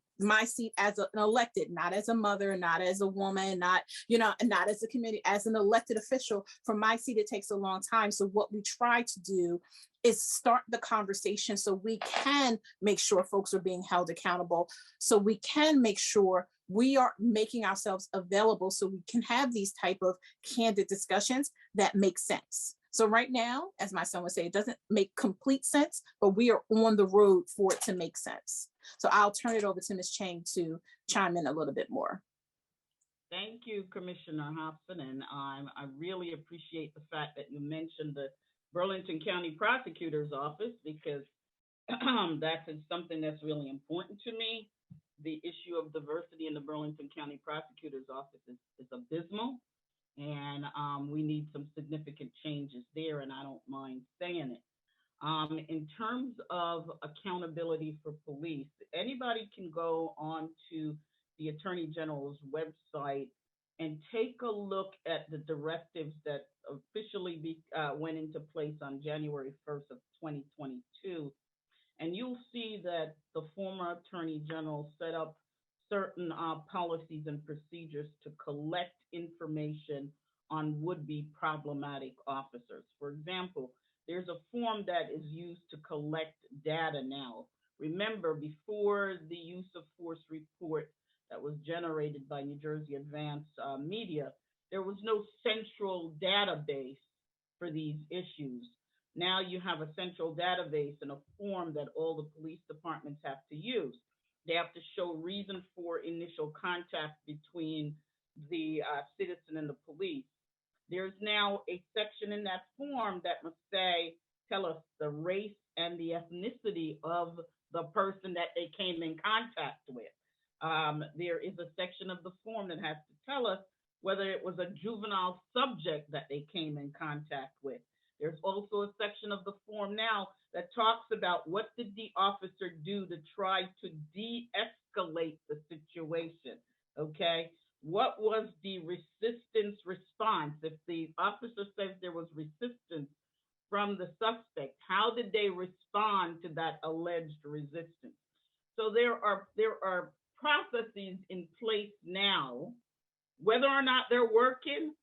as an elected, not as a mother, not as a woman, not as a committee, as an elected official, from my seat, it takes a long time. So what we try to do is start the conversation so we can make sure folks are being held accountable, so we can make sure we are making ourselves available so we can have these type of candid discussions that make sense. So right now, as my son would say, it doesn't make complete sense, but we are on the road for it to make sense. So I'll turn it over to Ms. Chang to chime in a little bit more. Thank you, Commissioner Hobson, and I really appreciate the fact that you mentioned the Burlington County Prosecutor's Office, because that is something that's really important to me. The issue of diversity in the Burlington County Prosecutor's Office is abysmal, and we need some significant changes there, and I don't mind saying it. In terms of accountability for police, anybody can go on to the Attorney General's website and take a look at the directives that officially went into place on January 1st of 2022. And you'll see that the former Attorney General set up certain policies and procedures to collect information on would-be problematic officers. For example, there's a form that is used to collect data now. Remember, before the use of force report that was generated by New Jersey Advanced Media, there was no central database for these issues. Now you have a central database and a form that all the police departments have to use. They have to show reason for initial contact between the citizen and the police. There's now a section in that form that must tell us the race and the ethnicity of the person that they came in contact with. There is a section of the form that has to tell us whether it was a juvenile subject that they came in contact with. There's also a section of the form now that talks about what did the officer do to try to de-escalate the situation, okay? What was the resistance response? If the officer says there was resistance from the suspect, how did they respond to that alleged resistance? So there are processes in place now. Whether or not they're working,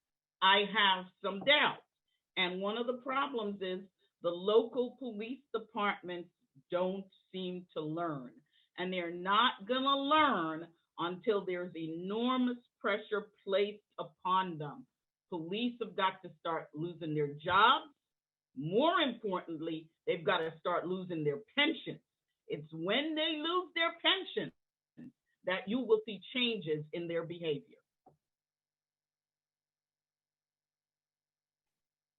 I have some doubt. And one of the problems is The local police departments don't seem to learn, and they're not gonna learn until there's enormous pressure placed upon them. Police have got to start losing their jobs. More importantly, they've got to start losing their pensions. It's when they lose their pensions that you will see changes in their behavior.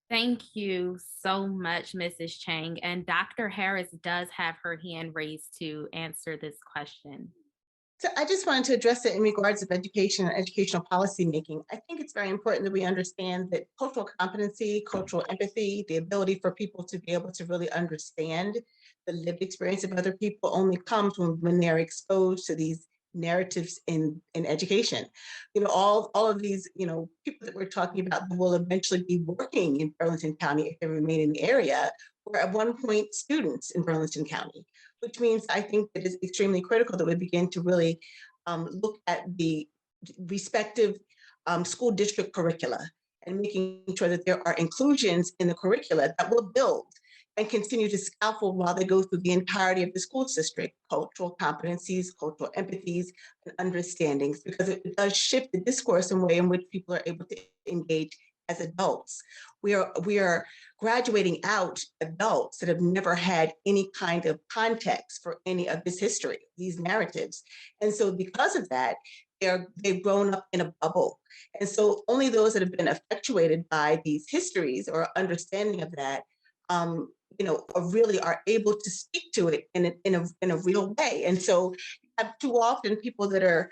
Thank you so much, Mrs. Chang. And Dr. Harris does have her hand raised to answer this question. So I just wanted to address it in regards of education and educational policy making. I think it's very important that we understand that cultural competency, cultural empathy, the ability for people to be able to really understand the lived experience of other people only comes when they're exposed to these narratives in education. You know, all of these, you know, people that we're talking about will eventually be working in Burlington County if they remain in the area, were at one point students in Burlington County, which means I think that it's extremely critical that we begin to really look at the respective school district curricula and making sure that there are inclusions in the curricula that will build and continue to scaffold while they go through the entirety of the school district, cultural competencies, cultural empathies, and understandings, because it does shift the discourse in a way in which people are able to engage as adults. We are graduating out adults that have never had any kind of context for any of this history, these narratives. And so because of that, they've grown up in a bubble. And so only those that have been effectuated by these histories or understanding of that, you know, really are able to speak to it in a real way. And so you have too often people that are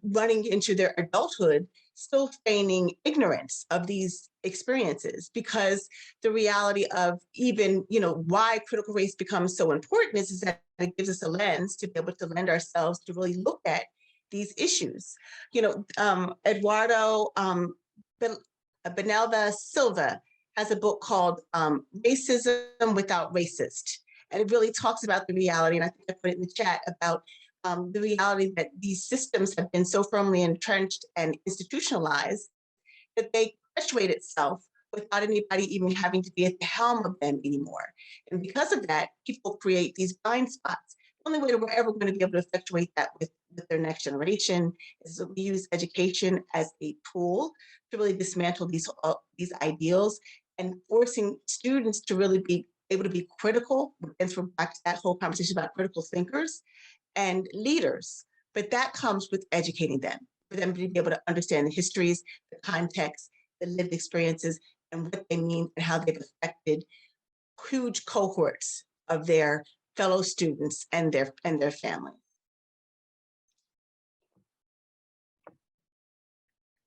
running into their adulthood still feigning ignorance of these experiences, because the reality of even, you know, why critical race becomes so important is that it gives us a lens to be able to lend ourselves to really look at these issues. You know, Eduardo Benelva Silva has a book called Racism Without Racist. And it really talks about the reality, and I think I put it in the chat, about the reality that these systems have been so firmly entrenched and institutionalized that they perpetuate itself without anybody even having to be at the helm of them anymore. And because of that, people create these blind spots. The only way that we're ever going to be able to effectuate that with their next generation is that we use education as a tool to really dismantle these ideals and forcing students to really be able to be critical, and from back to that whole conversation about critical thinkers and leaders. But that comes with educating them, for them to be able to understand the histories, the context, the lived experiences, and what they mean and how they've affected huge cohorts of their fellow students and their families.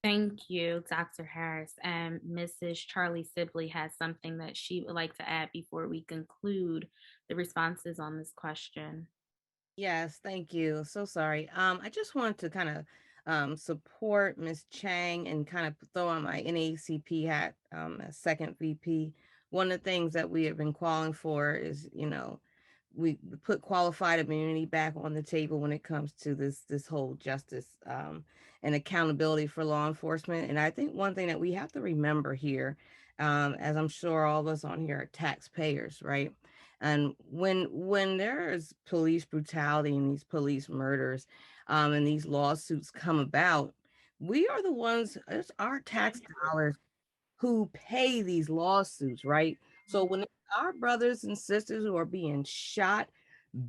Thank you, Dr. Harris. And Mrs. Charlie Sibley has something that she would like to add before we conclude the responses on this question. Yes, thank you. So sorry. I just wanted to kind of support Ms. Chang and kind of throw on my NAACP hat as second VP. One of the things that we have been calling for is, you know, we put qualified immunity back on the table when it comes to this whole justice and accountability for law enforcement. And I think one thing that we have to remember here, as I'm sure all of us on here are taxpayers, right? And when there is police brutality and these police murders and these lawsuits come about, we are the ones, it's our tax dollars who pay these lawsuits, right? So when our brothers and sisters who are being shot,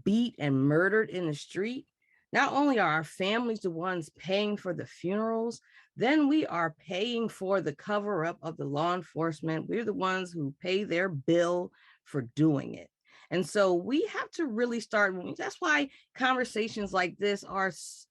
beat, and murdered in the street, not only are our families the ones paying for the funerals, then we are paying for the cover up of the law enforcement. We're the ones who pay their bill for doing it. And so we have to really start, that's why conversations like this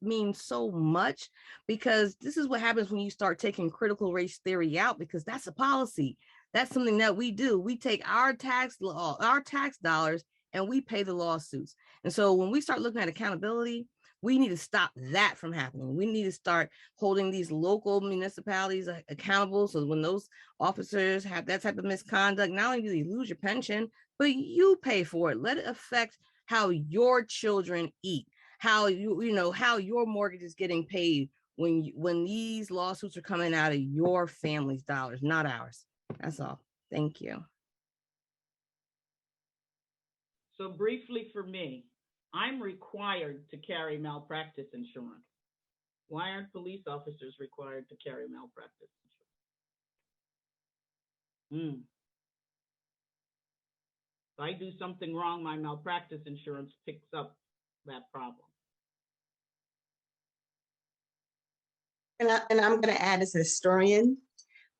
mean so much, because this is what happens when you start taking critical race theory out, because that's a policy. That's something that we do. We take our tax dollars and we pay the lawsuits. And so when we start looking at accountability, we need to stop that from happening. We need to start holding these local municipalities accountable. So when those officers have that type of misconduct, not only do you lose your pension, but you pay for it. Let it affect how your children eat, how how your mortgage is getting paid when these lawsuits are coming out of your family's dollars, not ours. That's all. Thank you. So briefly for me, I'm required to carry malpractice insurance. Why aren't police officers required to carry malpractice insurance? If I do something wrong, my malpractice insurance picks up that problem. And I'm going to add, as a historian,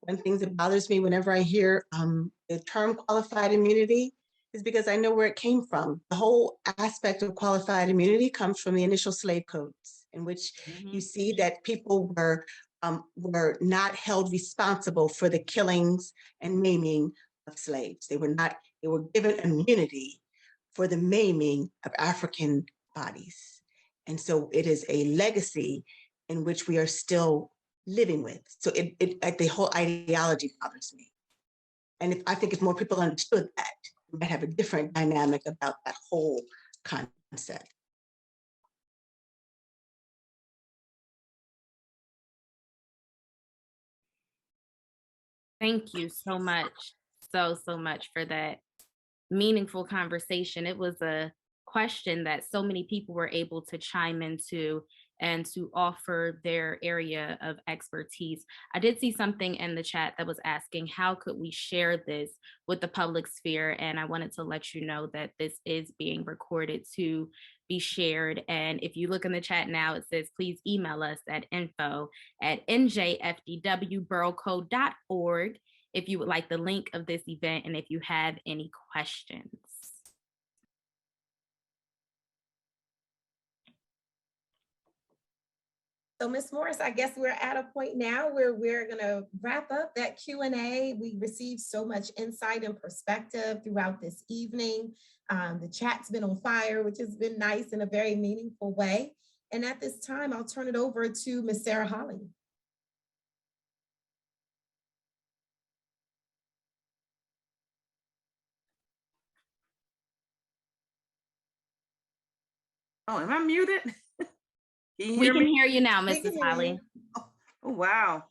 one thing that bothers me whenever I hear the term qualified immunity is because I know where it came from. The whole aspect of qualified immunity comes from the initial slave codes, in which you see that people were not held responsible for the killings and maiming of slaves. They were given immunity for the maiming of African bodies. And so it is a legacy in which we are still living with. So the whole ideology bothers me. And I think if more people understood that, we might have a different dynamic about that whole concept. Thank you so much, so much for that meaningful conversation. It was a question that so many people were able to chime into and to offer their area of expertise. I did see something in the chat that was asking, how could we share this with the public sphere? And I wanted to let you know that this is being recorded to be shared. And if you look in the chat now, it says, please email us at info@njfdwburlco.org if you would like the link of this event and if you have any questions. So Ms. Morris, I guess we're at a point now where we're gonna wrap up that Q&A. We received so much insight and perspective throughout this evening. The chat's been on fire, which has been nice in a very meaningful way. And at this time, I'll turn it over to Ms. Sarah Holly. Oh, am I muted? We can hear you now, Mrs. Holly. Oh, wow.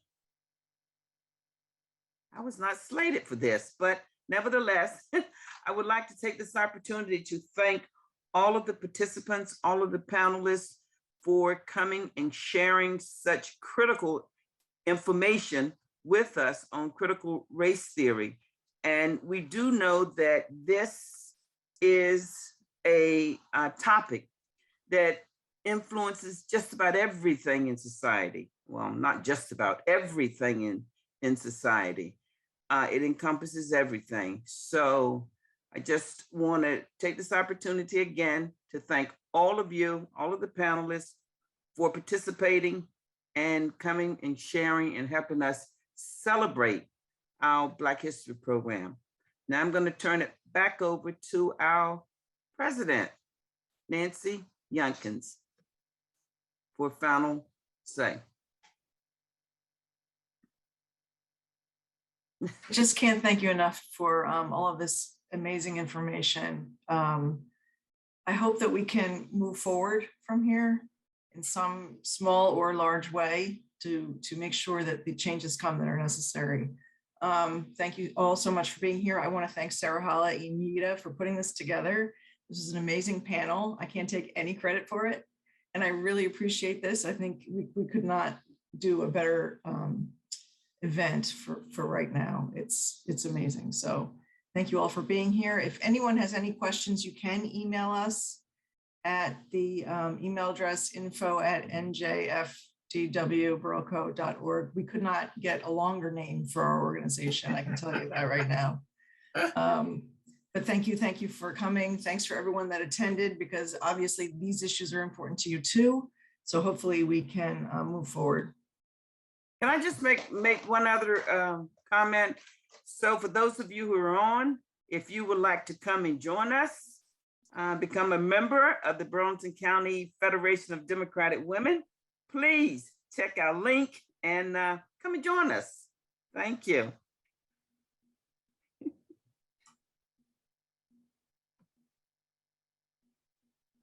I was not slated for this, but nevertheless, I would like to take this opportunity to thank all of the participants, all of the panelists for coming and sharing such critical information with us on critical race theory. And we do know that this is a topic that influences just about everything in society. Well, not just about everything in society. It encompasses everything. So I just want to take this opportunity again to thank all of you, all of the panelists for participating and coming and sharing and helping us celebrate our Black History program. Now I'm going to turn it back over to our president, Nancy Youngkins, for final say. Just can't thank you enough for all of this amazing information. I hope that we can move forward from here in some small or large way to make sure that the changes come that are necessary. Thank you all so much for being here. I want to thank Sarah Hala and Nita for putting this together. This is an amazing panel. I can't take any credit for it. And I really appreciate this. I think we could not do a better event for right now. It's amazing. So thank you all for being here. If anyone has any questions, you can email us at the email address info@njfdwburlco.org. We could not get a longer name for our organization. I can tell you that right now. But thank you for coming. Thanks for everyone that attended, because obviously these issues are important to you too. So hopefully we can move forward. Can I just make one other comment? So for those of you who are on, if you would like to come and join us, become a member of the Burlington County Federation of Democratic Women, please check our link and come and join us. Thank you.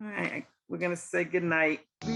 All right, we're gonna say good night.